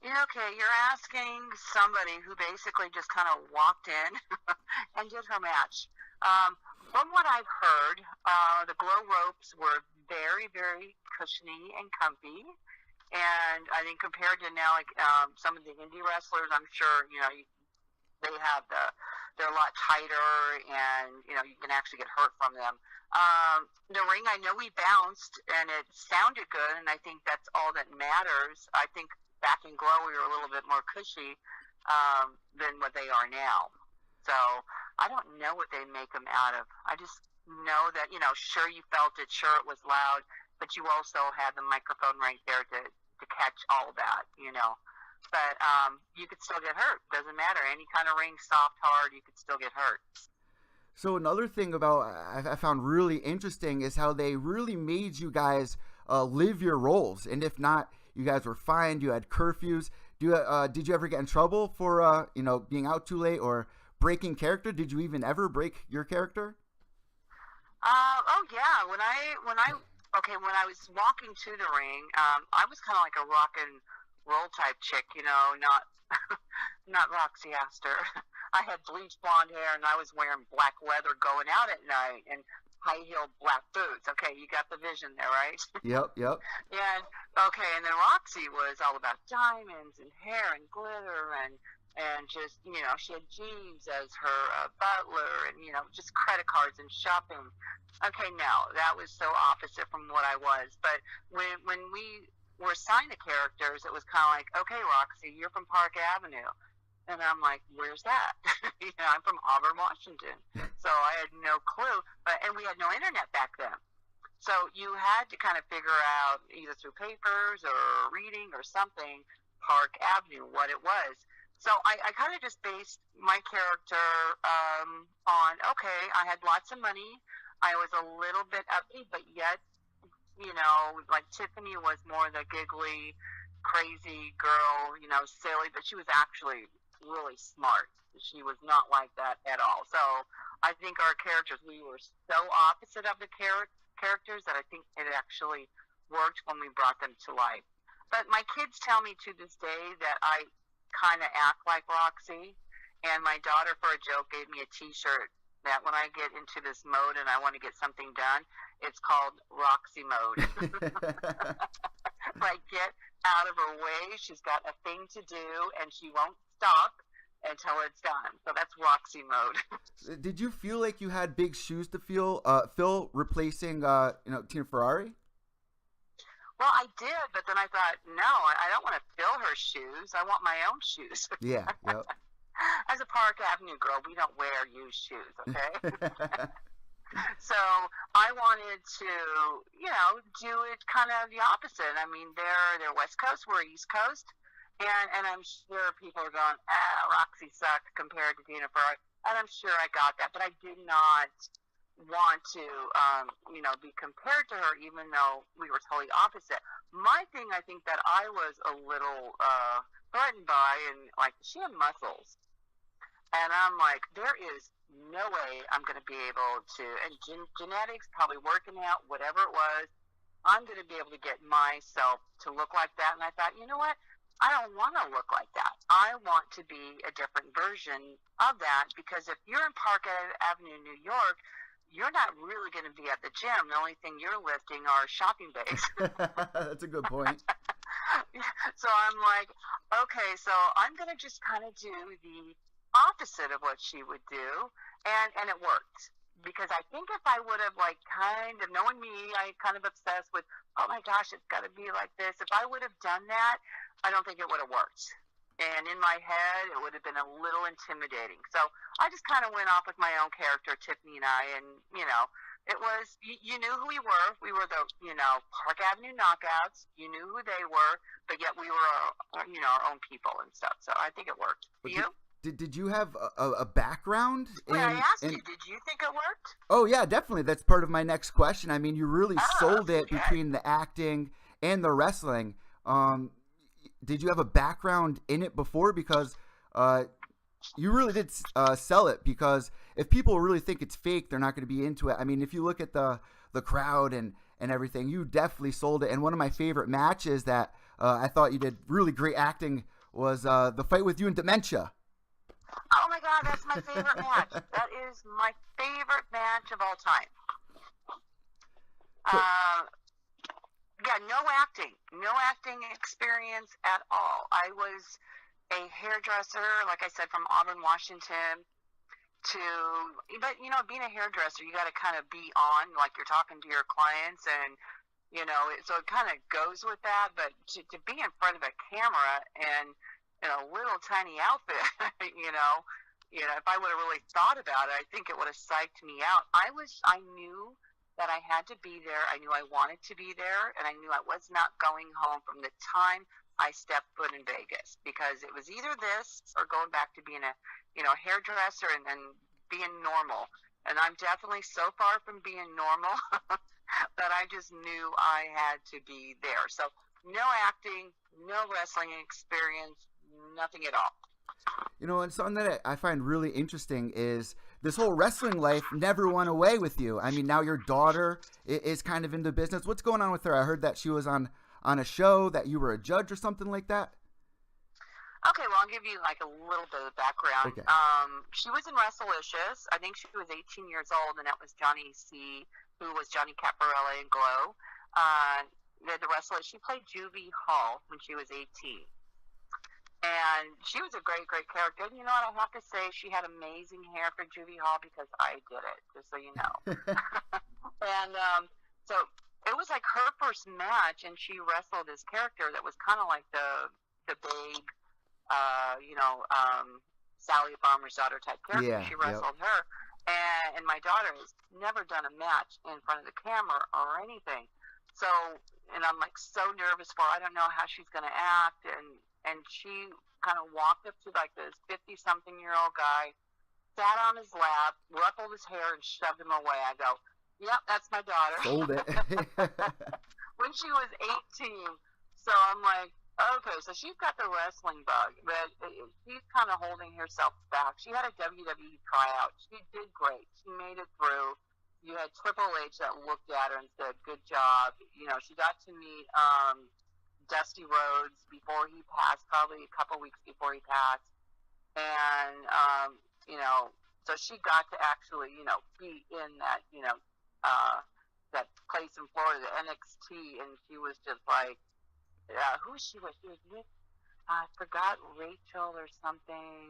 Okay, you're asking somebody who basically just kind of walked in and did her match. From what I've heard, the G.L.O.W ropes were very, very cushiony and comfy. And I think compared to now, like some of the indie wrestlers, I'm sure, they have they're a lot tighter, and, you can actually get hurt from them. The ring, I know we bounced, and it sounded good, and I think that's all that matters. I think back in G.L.O.W, we were a little bit more cushy than what they are now. So I don't know what they make them out of. I just know that, sure you felt it, sure it was loud, but you also had the microphone right there to catch all that, But you could still get hurt. Doesn't matter. Any kind of ring, soft, hard, you could still get hurt. So another thing I found really interesting is how they really made you guys live your roles. And if not, you guys were fined. You had curfews. Did you ever get in trouble for being out too late or breaking character? Did you even ever break your character? Oh yeah. When I was walking to the ring, I was kind of like a rock and roll type chick, not not Roxy Astor. I had bleached blonde hair, and I was wearing black leather going out at night, and high-heeled black boots. Okay, you got the vision there, right? Yep. And then Roxy was all about diamonds and hair and glitter, and just, she had Jeeves as her butler, and, just credit cards and shopping. Okay, no, that was so opposite from what I was. But when we were assigned the characters, it was kind of like, okay, Roxy, you're from Park Avenue. And I'm like, where's that? I'm from Auburn, Washington. So I had no clue. And we had no internet back then. So you had to kind of figure out, either through papers or reading or something, Park Avenue, what it was. So I kind of just based my character on, okay, I had lots of money. I was a little bit upbeat, but yet, like Tiffany was more the giggly, crazy girl, silly, but she was actually really smart. She was not like that at all. So I think our characters, we were so opposite of the characters that I think it actually worked when we brought them to life. But my kids tell me to this day that I kind of act like Roxy, and my daughter, for a joke, gave me a t-shirt that when I get into this mode and I want to get something done, it's called Roxy mode. Like, get out of her way. She's got a thing to do, and she won't stop until it's done. So that's Roxy mode. Did you feel like you had big shoes to fill replacing Tina Ferrari? Well, I did, but then I thought, no, I don't want to fill her shoes. I want my own shoes. Yeah. Yep. As a Park Avenue girl, we don't wear used shoes, okay? So I wanted to, do it kind of the opposite. I mean, they're West Coast, we're East Coast, and I'm sure people are going, Roxy sucked compared to Tina Ferrari, and I'm sure I got that, but I did not want to, be compared to her, even though we were totally opposite. My thing, I think that I was a little threatened by, and like, she had muscles, and I'm like, there is no way I'm going to be able to, and genetics, probably working out, whatever it was, I'm going to be able to get myself to look like that. And I thought, you know what? I don't want to look like that. I want to be a different version of that, because if you're in Park Avenue, New York, you're not really going to be at the gym. The only thing you're lifting are shopping bags. That's a good point. So I'm like, okay, so I'm going to just kind of do the opposite of what she would do, and it worked. Because I think if I would have, like, kind of, knowing me, I kind of obsessed with, oh my gosh, it's got to be like this. If I would have done that, I don't think it would have worked. And in my head, it would have been a little intimidating. So I just kind of went off with my own character, Tiffany and I, and, it was, you knew who we were. We were the, Park Avenue knockouts. You knew who they were, but yet we were, our own people and stuff. So I think it worked. You? Did you have a background? I asked you, did you think it worked? Oh, yeah, definitely. That's part of my next question. I mean, you really sold it between the acting and the wrestling. did you have a background in it before? Because you really did sell it, because if people really think it's fake, they're not going to be into it. I mean, if you look at the crowd and everything, you definitely sold it. And one of my favorite matches that I thought you did really great acting was the fight with you and Dementia. Oh my God, that's my favorite match. That is my favorite match of all time. Yeah, no acting experience at all. I was a hairdresser, like I said, from Auburn, Washington. But you know, being a hairdresser, you got to kind of be on, like you're talking to your clients, and you know, so it kind of goes with that. But to be in front of a camera and in a little tiny outfit, you know, if I would have really thought about it, I think it would have psyched me out. I knew that I had to be there. I knew I wanted to be there, and I knew I was not going home from the time I stepped foot in Vegas, because it was either this or going back to being a, you know, hairdresser and being normal. And I'm definitely so far from being normal that I just knew I had to be there. So no acting, no wrestling experience, nothing at all. You know, and something that I find really interesting is this whole wrestling life never went away with you. I mean, now your daughter is kind of into business. What's going on with her? I heard that she was on a show, that you were a judge or something like that. Okay, well, I'll give you like a little bit of background. Okay. She was in Wrestlicious. I think she was 18 years old, and that was Johnny C., who was Johnny Caparella in G.L.O.W. The wrestler, she played Juvie Hall when she was 18. And she was a great, great character. And you know what? I have to say, she had amazing hair for Juvie Hall, because I did it, just so you know. And so it was like her first match, and she wrestled this character that was kind of like the big, Sally Farmer's daughter type character. Yeah, she wrestled her. And my daughter has never done a match in front of the camera or anything. So, and I'm like so nervous for her. I don't know how she's going to act. And she kind of walked up to like this 50-something-year-old guy, sat on his lap, ruffled his hair, and shoved him away. I go, yep, that's my daughter. Sold it. When she was 18. So I'm like, okay, so she's got the wrestling bug, but she's kind of holding herself back. She had a WWE tryout. She did great. She made it through. You had Triple H that looked at her and said, good job. You know, she got to meet Dusty Rhodes before he passed, probably a couple weeks before he passed. And, so she got to actually, be in that, that place in Florida, the NXT, and she was just like, who was she with? She was with, I forgot, Rachel or something,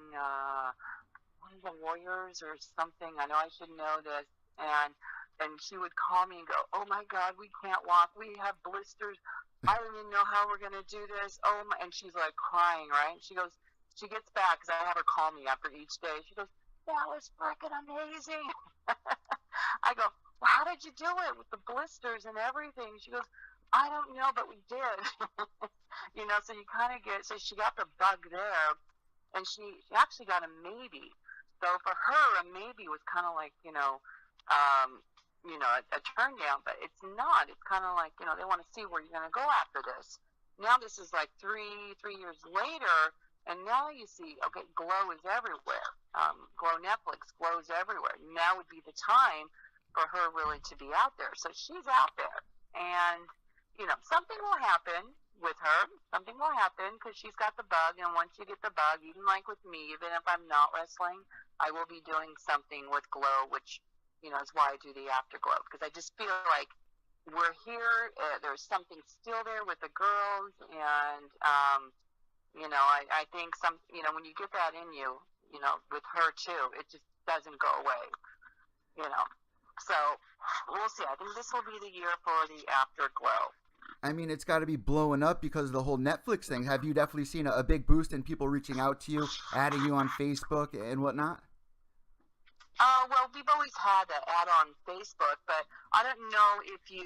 one of the Warriors or something. I know I should know this. And she would call me and go, oh my God, we can't walk. We have blisters. I don't even know how we're going to do this. Oh my, and she's like crying, right? She goes, she gets back, because I have her call me after each day. She goes, that was freaking amazing. I go, well, how did you do it with the blisters and everything? She goes, I don't know, but we did. So you kind of get, so she got the bug there, and she actually got a maybe. So for her, a maybe was kind of like, a turn down, but it's not. It's kind of like, they want to see where you're going to go after this. Now this is like three years later, and now you see, okay, G.L.O.W is everywhere. G.L.O.W Netflix, G.L.O.W is everywhere. Now would be the time for her really to be out there. So she's out there, and, something will happen with her. Something will happen, because she's got the bug, and once you get the bug, even like with me, even if I'm not wrestling, I will be doing something with G.L.O.W, which, is why I do the Afterglow, because I just feel like we're here. There's something still there with the girls, and I think when you get that in you, with her too, it just doesn't go away. So we'll see. I think this will be the year for the Afterglow. I mean, it's got to be blowing up because of the whole Netflix thing. Have you definitely seen a big boost in people reaching out to you, adding you on Facebook and whatnot? Well, we've always had an ad on Facebook, but I don't know if you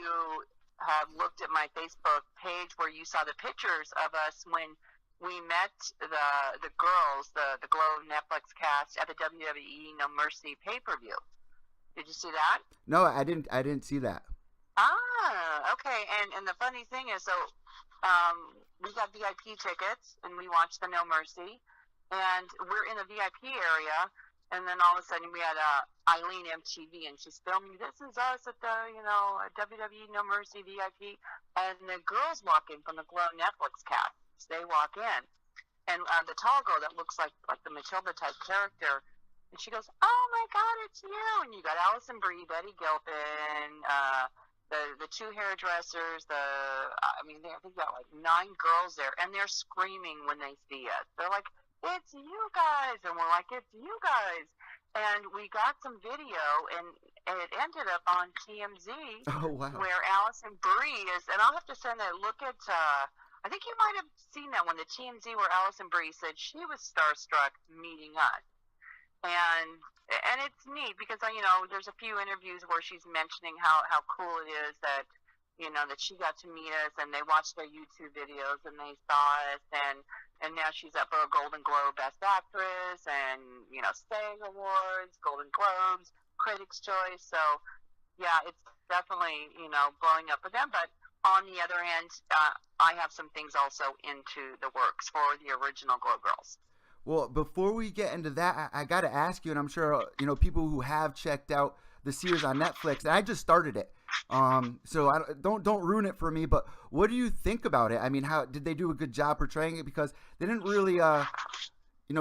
have looked at my Facebook page where you saw the pictures of us when we met the girls, the G.L.O.W Netflix cast at the WWE No Mercy pay-per-view. Did you see that? No, I didn't see that. Ah, okay. And the funny thing is, so we got VIP tickets, and we watched the No Mercy, and we're in the VIP area, and then all of a sudden we had Eileen MTV, and she's filming, this is us at the, WWE No Mercy VIP, and the girls walk in from the G.L.O.W Netflix cast. They walk in, and the tall girl that looks like the Matilda type character, and she goes, oh my God, it's you. And you got Allison Brie, Betty Gilpin, the two hairdressers, I think they got like 9 girls there, and they're screaming when they see us. They're like, it's you guys. And we're like, it's you guys. And we got some video, and it ended up on TMZ. Oh, wow. Where Allison Brie is, and I'll have to send that. Look at, I think you might have seen that one, the TMZ where Allison Brie said she was starstruck meeting us. And it's neat because, there's a few interviews where she's mentioning how cool it is that, that she got to meet us, and they watched our YouTube videos and they saw us, and now she's up for a Golden Globe Best Actress and, SAG Awards, Golden Globes, Critics' Choice. So, yeah, it's definitely, blowing up for them. But on the other end, I have some things also into the works for the original G.L.O.W girls. Well, before we get into that, I got to ask you, and I'm sure, people who have checked out the series on Netflix, and I just started it. So don't ruin it for me, but what do you think about it? I mean, how did they do a good job portraying it? Because they didn't really,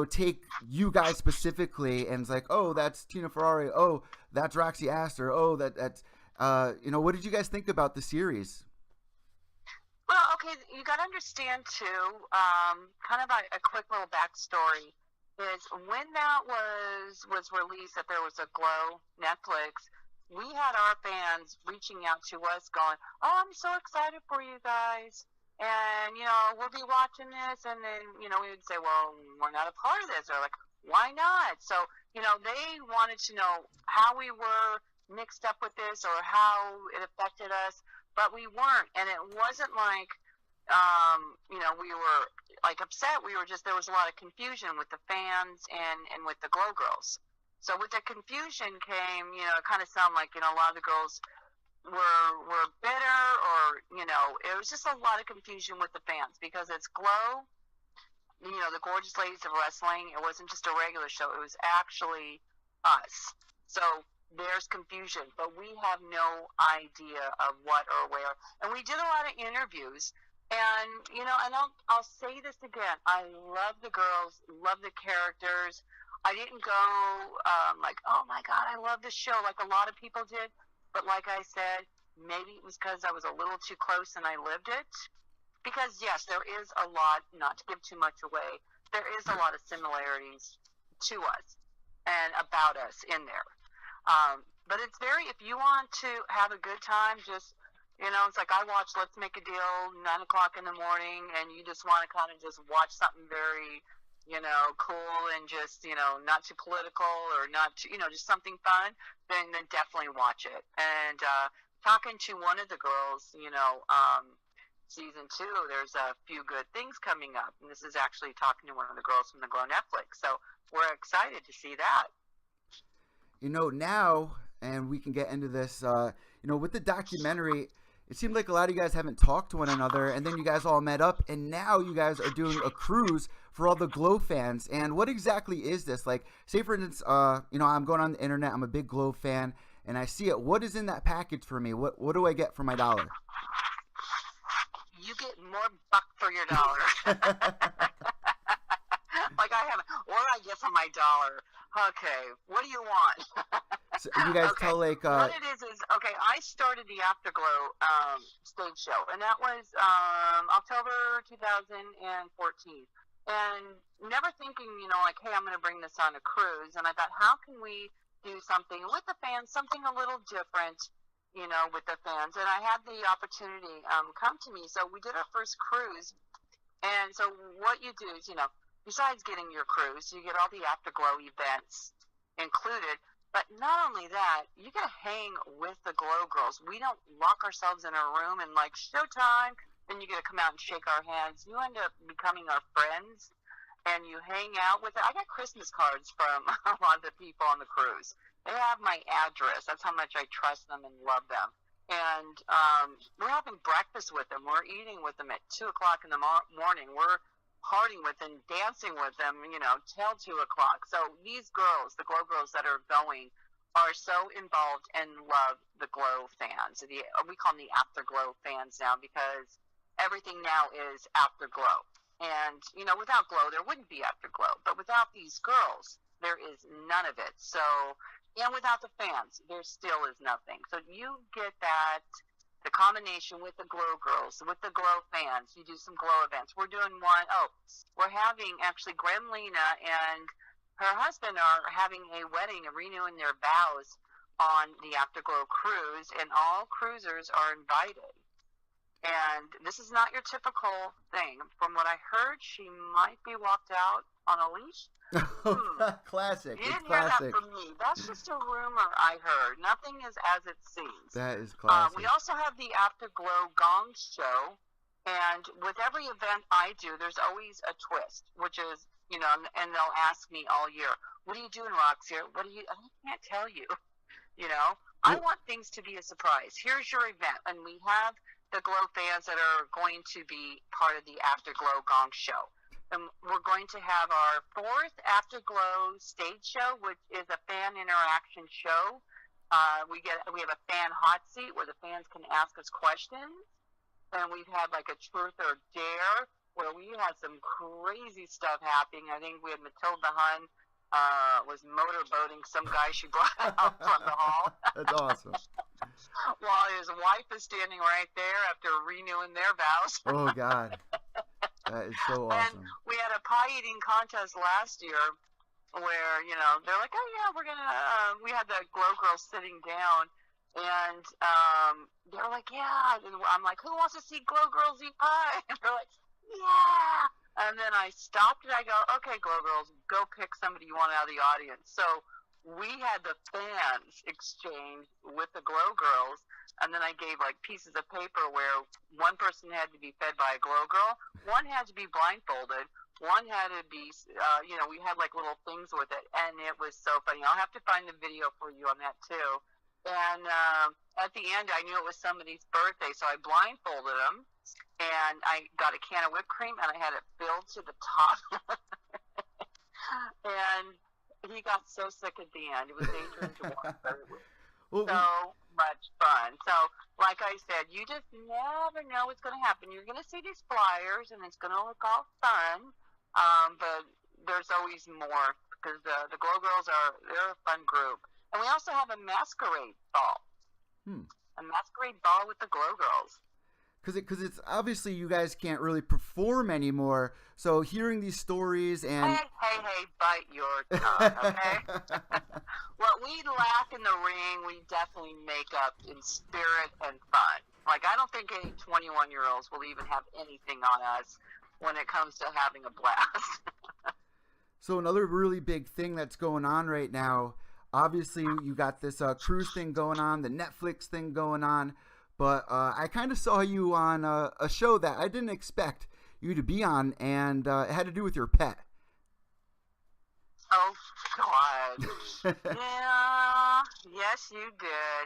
take you guys specifically and it's like, oh, that's Tina Ferrari. Oh, that's Roxy Astor. Oh, that's, what did you guys think about the series? Well, okay, you got to understand, too, kind of a quick little backstory is when that was released, that there was a G.L.O.W Netflix, we had our fans reaching out to us going, oh, I'm so excited for you guys, and, we'll be watching this, and then, we would say, well, we're not a part of this, or like, why not? So, they wanted to know how we were mixed up with this or how it affected us, but we weren't, and it wasn't like, we were like upset. We were just, there was a lot of confusion with the fans and with the G.L.O.W girls. So with the confusion came, it kind of sounded like, a lot of the girls were bitter, or, it was just a lot of confusion with the fans because it's G.L.O.W, the Gorgeous Ladies of Wrestling. It wasn't just a regular show. It was actually us. So there's confusion, but we have no idea of what or where. And we did a lot of interviews, and, and I'll say this again. I love the girls, love the characters. I didn't go like, oh my God, I love this show like a lot of people did. But like I said, maybe it was because I was a little too close and I lived it. Because yes, there is a lot, not to give too much away, there is a lot of similarities to us and about us in there. But it's very, if you want to have a good time, just, it's like I watch Let's Make a Deal 9 o'clock in the morning, and you just want to kind of just watch something very, cool and just, not too political or not too, just something fun, then definitely watch it. And talking to one of the girls, season 2, there's a few good things coming up. And this is actually talking to one of the girls from the G.L.O.W Netflix. So we're excited to see that. Now, and we can get into this, with the documentary, it seemed like a lot of you guys haven't talked to one another, and then you guys all met up, and now you guys are doing a cruise for all the G.L.O.W fans. And what exactly is this? Like, say for instance, I'm going on the internet, I'm a big G.L.O.W fan, and I see it. What is in that package for me? What do I get for my dollar? You get more buck for your dollar. Like I haven't, what do I get for my dollar? Okay, what do you want? So you guys okay. tell like what it is okay. I started the Afterglow stage show, and that was October 2014. And never thinking, like, hey, I'm going to bring this on a cruise. And I thought, how can we do something with the fans, something a little different, with the fans? And I had the opportunity come to me. So we did our first cruise. And so what you do is, besides getting your cruise, you get all the Afterglow events included. But not only that, you get to hang with the G.L.O.W girls. We don't lock ourselves in a room and like showtime. Then you get to come out and shake our hands. You end up becoming our friends, and you hang out with it. I got Christmas cards from a lot of the people on the cruise. They have my address. That's how much I trust them and love them. And we're having breakfast with them. We're eating with them at 2 o'clock in the morning. We're partying with them, dancing with them, till 2 o'clock. So these girls, the G.L.O.W girls that are going, are so involved and love the G.L.O.W fans. We call them the After G.L.O.W fans now, because everything now is After G.L.O.W. And, without G.L.O.W, there wouldn't be After G.L.O.W. But without these girls, there is none of it. So, and without the fans, there still is nothing. So you get that, the combination with the G.L.O.W girls, with the G.L.O.W fans. You do some G.L.O.W events. We're doing one, we're having, actually, Gremlina and her husband are having a wedding, renewing their vows on the After G.L.O.W cruise, and all cruisers are invited. And this is not your typical thing. From what I heard, she might be walked out on a leash. Classic. You It's didn't hear classic. that from me. That's just a rumor I heard. Nothing is as it seems. That is classic. We also have the After G.L.O.W Gong Show. And with every event I do, there's always a twist, which is, and they'll ask me all year, what are you doing, Roxy? I can't tell you. I want things to be a surprise. Here's your event. And we have the G.L.O.W fans that are going to be part of the After G.L.O.W Gong Show. And we're going to have our 4th After G.L.O.W stage show, which is a fan interaction show. We have a fan hot seat where the fans can ask us questions. And we've had like a truth or dare where we had some crazy stuff happening. I think we had Matilda Hun was motorboating some guy she brought out from the hall. That's awesome. While his wife is standing right there after renewing their vows. Oh, God. That is so awesome. And we had a pie eating contest last year where, they're like, oh, yeah, we're going to, we had the G.L.O.W girls sitting down, and they're like, yeah. And I'm like, who wants to see G.L.O.W girls eat pie? And they're like, yeah. And then I stopped and I go, okay, G.L.O.W girls, go pick somebody you want out of the audience. So we had the fans exchange with the G.L.O.W girls, and then I gave like pieces of paper where one person had to be fed by a G.L.O.W girl, one had to be blindfolded, one had to be, we had like little things with it, and it was so funny. I'll have to find the video for you on that too. And at the end, I knew it was somebody's birthday, so I blindfolded them, and I got a can of whipped cream, and I had it filled to the top. And he got so sick at the end. It was dangerous to watch, but it was so much fun. So, like I said, you just never know what's going to happen. You're going to see these flyers, and it's going to look all fun, but there's always more, because the G.L.O.W girls they're a fun group. And we also have a masquerade ball. A masquerade ball with the G.L.O.W girls. Because it's obviously you guys can't really perform anymore. So hearing these stories and hey, bite your tongue, okay? What we lack in the ring, we definitely make up in spirit and fun. Like, I don't think any 21-year-olds will even have anything on us when it comes to having a blast. So another really big thing that's going on right now, obviously you got this cruise thing going on, the Netflix thing going on. But I kind of saw you on a show that I didn't expect you to be on, and it had to do with your pet. Oh, God. Yeah, yes, you did.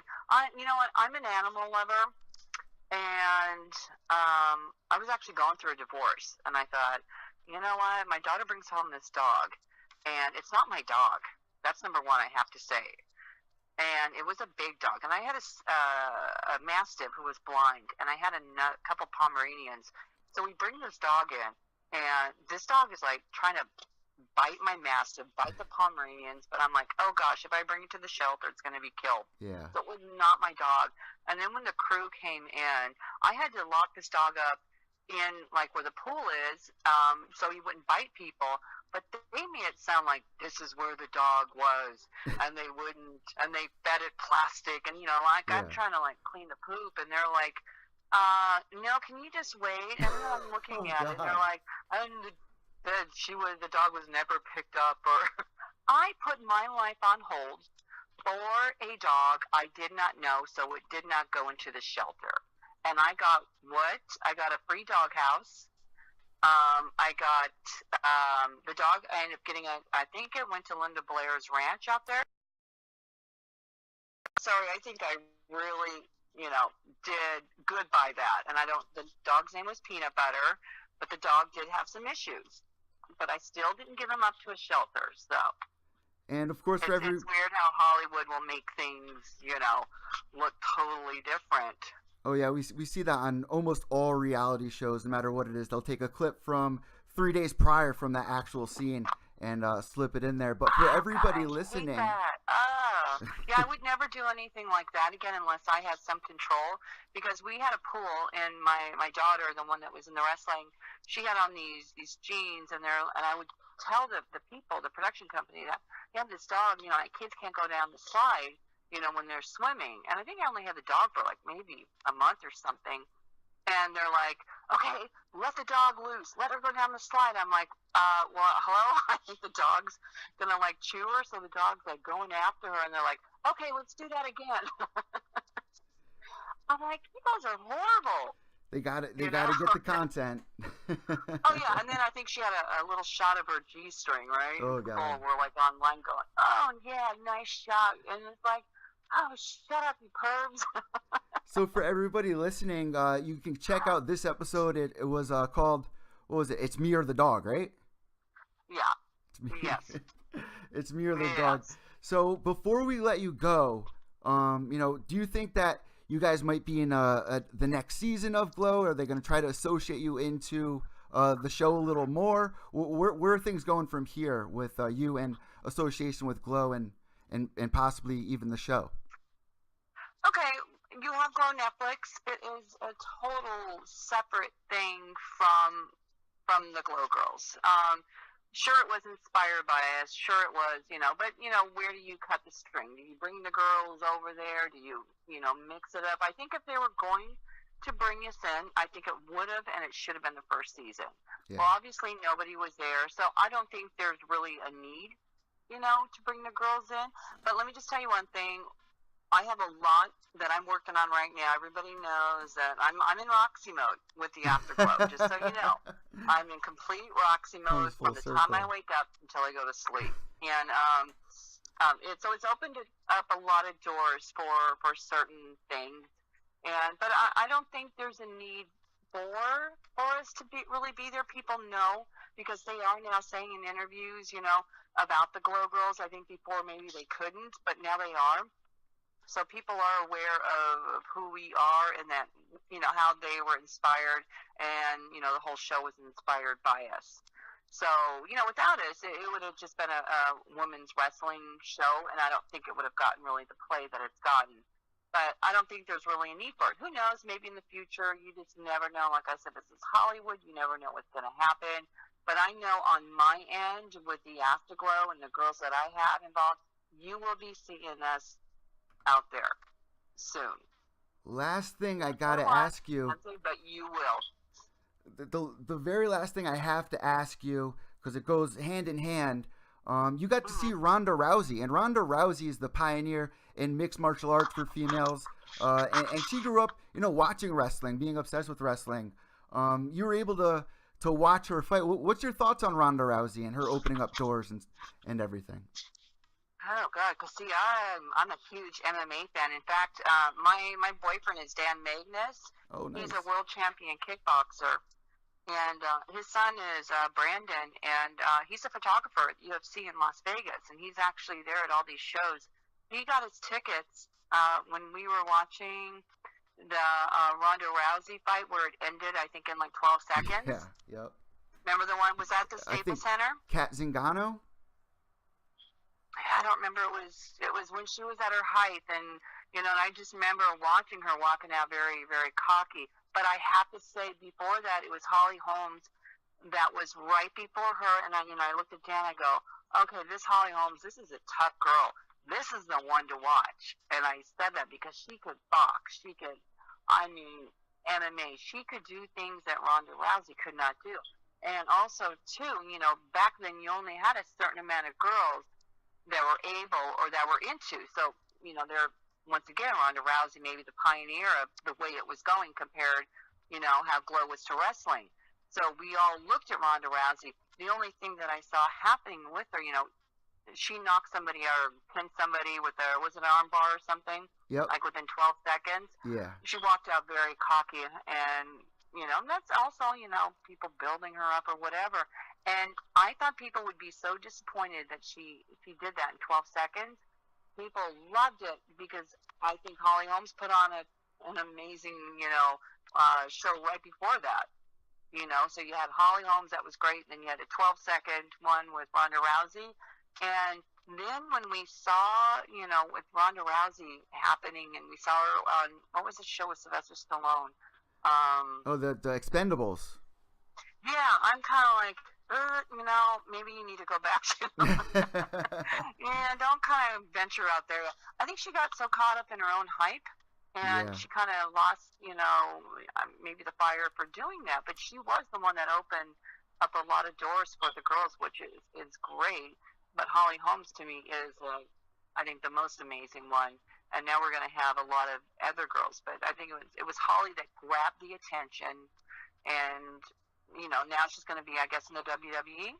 You know what? I'm an animal lover, and I was actually going through a divorce, and I thought, you know what? My daughter brings home this dog, and it's not my dog. That's number one, I have to say. And it was a big dog. And I had a Mastiff who was blind. And I had a couple Pomeranians. So we bring this dog in. And this dog is like trying to bite my Mastiff, bite the Pomeranians. But I'm like, oh gosh, if I bring it to the shelter, it's going to be killed. Yeah. So it was not my dog. And then when the crew came in, I had to lock this dog up in like where the pool is, so he wouldn't bite people. But they made it sound like this is where the dog was, and they wouldn't, and they fed it plastic, and like I'm trying to like clean the poop, and they're like, no, can you just wait? And then I'm looking at it, and they're like, and the dog was never picked up, or I put my life on hold for a dog I did not know, so it did not go into the shelter. And I got what? I got a free dog house. I got the dog. I ended up getting I think it went to Linda Blair's ranch out there. Sorry, I think I really, did good by that. And the dog's name was Peanut Butter, but the dog did have some issues. But I still didn't give him up to a shelter, so. And of course, it's weird how Hollywood will make things, look totally different. Oh yeah, we see that on almost all reality shows, no matter what it is. They'll take a clip from 3 days prior from that actual scene and slip it in there. But for everybody listening, yeah, I would never do anything like that again unless I had some control. Because we had a pool, and my daughter, the one that was in the wrestling, she had on these jeans, and I would tell the people, the production company, that you have this dog, kids can't go down the slide, when they're swimming. And I think I only had the dog for like maybe a month or something. And they're like, okay, let the dog loose. Let her go down the slide. I'm like, well, hello? I think the dog's going to, chew her. So the dog's, going after her. And they're like, okay, let's do that again. I'm like, you guys are horrible. They got it. They got to get the content. Oh, yeah. And then I think she had a little shot of her G-string, right? Oh, God. People were, online going, oh, yeah, nice shot. And it's like, oh, shut up, you pervs. So for everybody listening, you can check out this episode. It was called, what was it? It's Me or the Dog, right? Yeah. Yes. It's Me or the Dog. So before we let you go, do you think that you guys might be in the next season of G.L.O.W? Are they going to try to associate you into the show a little more? Where are things going from here with you and association with G.L.O.W and possibly even the show? Okay, you have G.L.O.W Netflix. It is a total separate thing from the G.L.O.W Girls. Sure, it was inspired by us. Sure, it was, but, where do you cut the string? Do you bring the girls over there? Do you, mix it up? I think if they were going to bring us in, I think it would have, and it should have been the first season. Yeah. Well, obviously, nobody was there, so I don't think there's really a need, to bring the girls in. But let me just tell you one thing. I have a lot that I'm working on right now. Everybody knows that I'm in Roxy mode with the Afterglow, just so you know. I'm in complete Roxy mode from the time I wake up until I go to sleep. And so it's opened up a lot of doors for certain things. But I don't think there's a need for us to really be there. People know, because they are now saying in interviews, about the G.L.O.W Girls. I think before maybe they couldn't, but now they are. So people are aware of who we are and that, how they were inspired, and, the whole show was inspired by us. So, without us, it would have just been a women's wrestling show, and I don't think it would have gotten really the play that it's gotten. But I don't think there's really a need for it. Who knows? Maybe in the future, you just never know. Like I said, this is Hollywood. You never know what's going to happen. But I know on my end, with the Afterglow and the girls that I have involved, you will be seeing us out there soon. Last thing I gotta ask you, but you will. The very last thing I have to ask you, because it goes hand in hand, you got to see Ronda Rousey, and Ronda Rousey is the pioneer in mixed martial arts for females, and she grew up, watching wrestling, being obsessed with wrestling. You were able to watch her fight. What's your thoughts on Ronda Rousey and her opening up doors and everything? Oh God, because see, I'm a huge MMA fan. In fact, my boyfriend is Dan Magnus. Oh, nice. He's a world champion kickboxer, and his son is Brandon, and he's a photographer at UFC in Las Vegas, and he's actually there at all these shows. He got his tickets when we were watching the Ronda Rousey fight, where it ended, I think, in like 12 seconds. Yeah. Yep. Remember the one? Was that the Staples Center? Kat Zingano. I don't remember. It was when she was at her height, and and I just remember watching her walking out very, very cocky. But I have to say, before that, it was Holly Holmes that was right before her, and I looked at Dan. I go, okay, this Holly Holmes, this is a tough girl. This is the one to watch. And I said that because she could box. She could, MMA. She could do things that Ronda Rousey could not do. And also, too, back then you only had a certain amount of girls that were able or that were into. So, they're, once again, Ronda Rousey maybe the pioneer of the way it was going compared, how G.L.O.W was to wrestling. So we all looked at Ronda Rousey. The only thing that I saw happening with her, she knocked somebody or pinned somebody with was it an arm bar or something? Yep. Like within 12 seconds. Yeah. She walked out very cocky, and that's also people building her up or whatever. And I thought people would be so disappointed that she did that in 12 seconds. People loved it because I think Holly Holmes put on an amazing show right before that. So you had Holly Holmes, that was great. Then you had a 12-second one with Ronda Rousey. And then when we saw, with Ronda Rousey happening, and we saw her on, what was the show with Sylvester Stallone? The Expendables. Yeah, I'm kind of like, maybe you need to go back to yeah, don't kind of venture out there. I think she got so caught up in her own hype. And she kind of lost, maybe the fire for doing that. But she was the one that opened up a lot of doors for the girls, which is great. But Holly Holmes, to me, is, I think, the most amazing one. And now we're going to have a lot of other girls. But I think it was Holly that grabbed the attention. And, now she's going to be, I guess, in the WWE.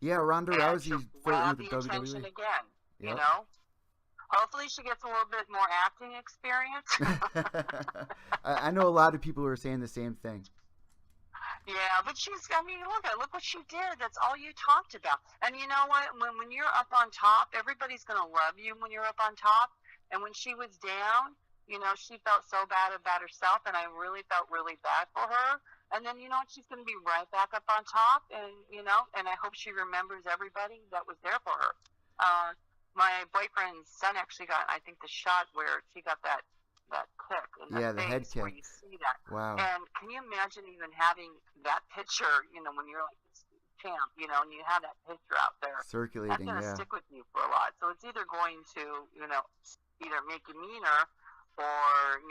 Yeah, Ronda Rousey's grab with the the attention WWE. again, Yep. Hopefully she gets a little bit more acting experience. I know a lot of people who are saying the same thing. Yeah, but look what she did. That's all you talked about. And you know what? When you're up on top, everybody's going to love you when you're up on top. And when she was down, she felt so bad about herself, and I really felt really bad for her. And then, she's going to be right back up on top, and, and I hope she remembers everybody that was there for her. My boyfriend's son actually got, I think, the shot where she got that kick in the head face, kick. where you see that. Wow. And can you imagine even having that picture, when you're like this champ, and you have that picture out there. Circulating, That's going to stick with you for a lot. So it's either going to, either make you meaner or,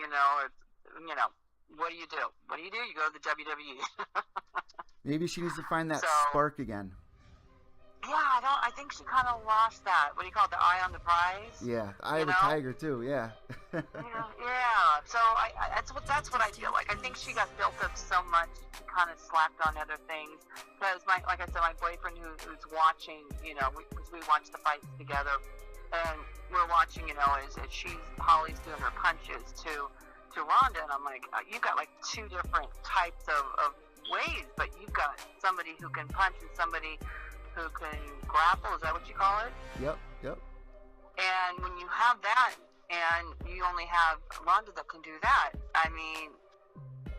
what do you do? What do? You go to the WWE. Maybe she needs to find that spark again. Yeah, I think she kind of lost that. What do you call it? The eye on the prize? Yeah, eye of the tiger too. Yeah. yeah. So that's what I feel like. I think she got built up so much, she kind of slacked on other things. Because like I said, my boyfriend who's watching, we watch the fights together, and we're watching, as Holly's doing her punches to Ronda, and I'm like, you've got like two different types of ways, but you've got somebody who can punch and somebody who can grapple, is that what you call it? Yep. And when you have that, and you only have Ronda that can do that, I mean,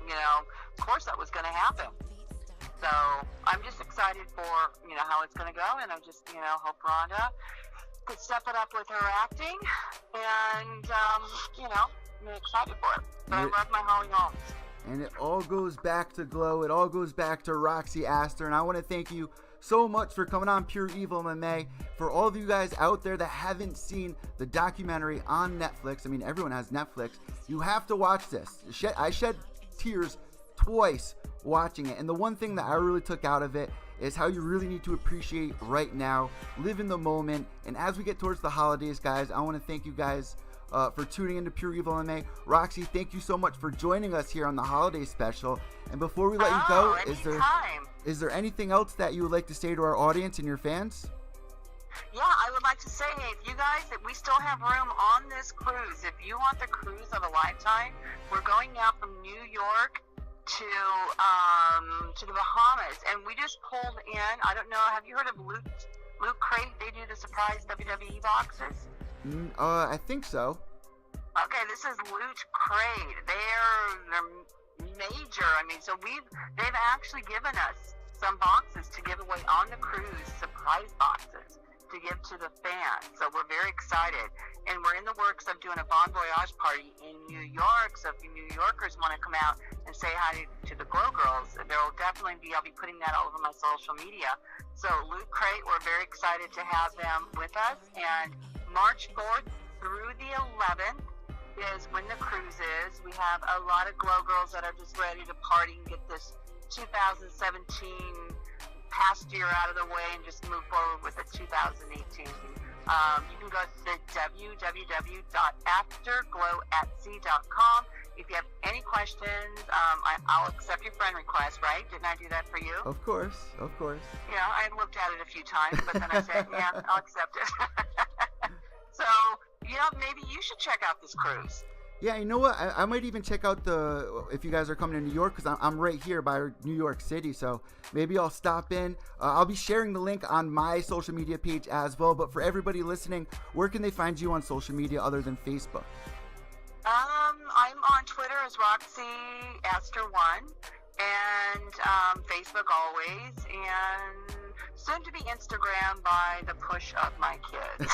of course that was going to happen. So I'm just excited for, how it's going to go, and I just, hope Ronda could step it up with her acting, and, I'm excited for it. But I love my Holly Holmes. And it all goes back to G.L.O. It all goes back to Roxy Astor, and I want to thank you so much for coming on Pure Evil MMA. For all of you guys out there that haven't seen the documentary on Netflix, I mean, everyone has Netflix, you have to watch this. I shed tears twice watching it, and the one thing that I really took out of it is how you really need to appreciate right now, live in the moment. And as we get towards the holidays, guys, I want to thank you guys for tuning into Pure Evil MMA. Roxy, thank you so much for joining us here on the holiday special. And before we let you go, is there anything else that you would like to say to our audience and your fans? Yeah, I would like to say, if you guys, that we still have room on this cruise. If you want the cruise of a lifetime, we're going now from New York to the Bahamas, and we just pulled in. I don't know. Have you heard of Loot Crate? They do the surprise WWE boxes. I think so. Okay, this is Loot Crate. They're major. I mean, so they've actually given us some boxes to give away on the cruise, surprise boxes to give to the fans. So we're very excited. And we're in the works of doing a Bon Voyage party in New York. So if you New Yorkers want to come out and say hi to the G.L.O. girls, I'll be putting that all over my social media. So Loot Crate, we're very excited to have them with us. And March 4th through the 11th is when the cruise is. We have a lot of G.L.O. girls that are just ready to party and get this 2017 past year out of the way and just move forward with the 2018. You can go to www.afterglowatsea.com if you have any questions, I'll accept your friend request, right? Didn't I do that for you? Of course, of course. Yeah, I looked at it a few times, but then I said, yeah, I'll accept it. So, maybe you should check out this cruise. Yeah, you know what? I might even check out if you guys are coming to New York, because I'm right here by New York City. So maybe I'll stop in. I'll be sharing the link on my social media page as well. But for everybody listening, where can they find you on social media other than Facebook? I'm on Twitter as Roxy Astor 1, and Facebook always, and soon to be Instagram by the push of my kids.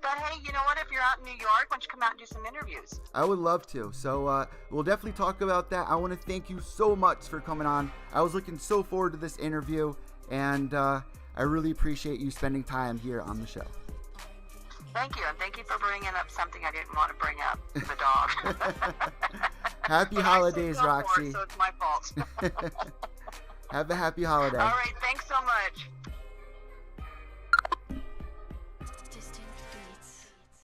But hey, you know what? If you're out in New York, why don't you come out and do some interviews? I would love to. So we'll definitely talk about that. I want to thank you so much for coming on. I was looking so forward to this interview, and I really appreciate you spending time here on the show. Thank you, and thank you for bringing up something I didn't want to bring up, the dog. Happy holidays, Roxy. So it's my fault. Have a happy holiday. All right.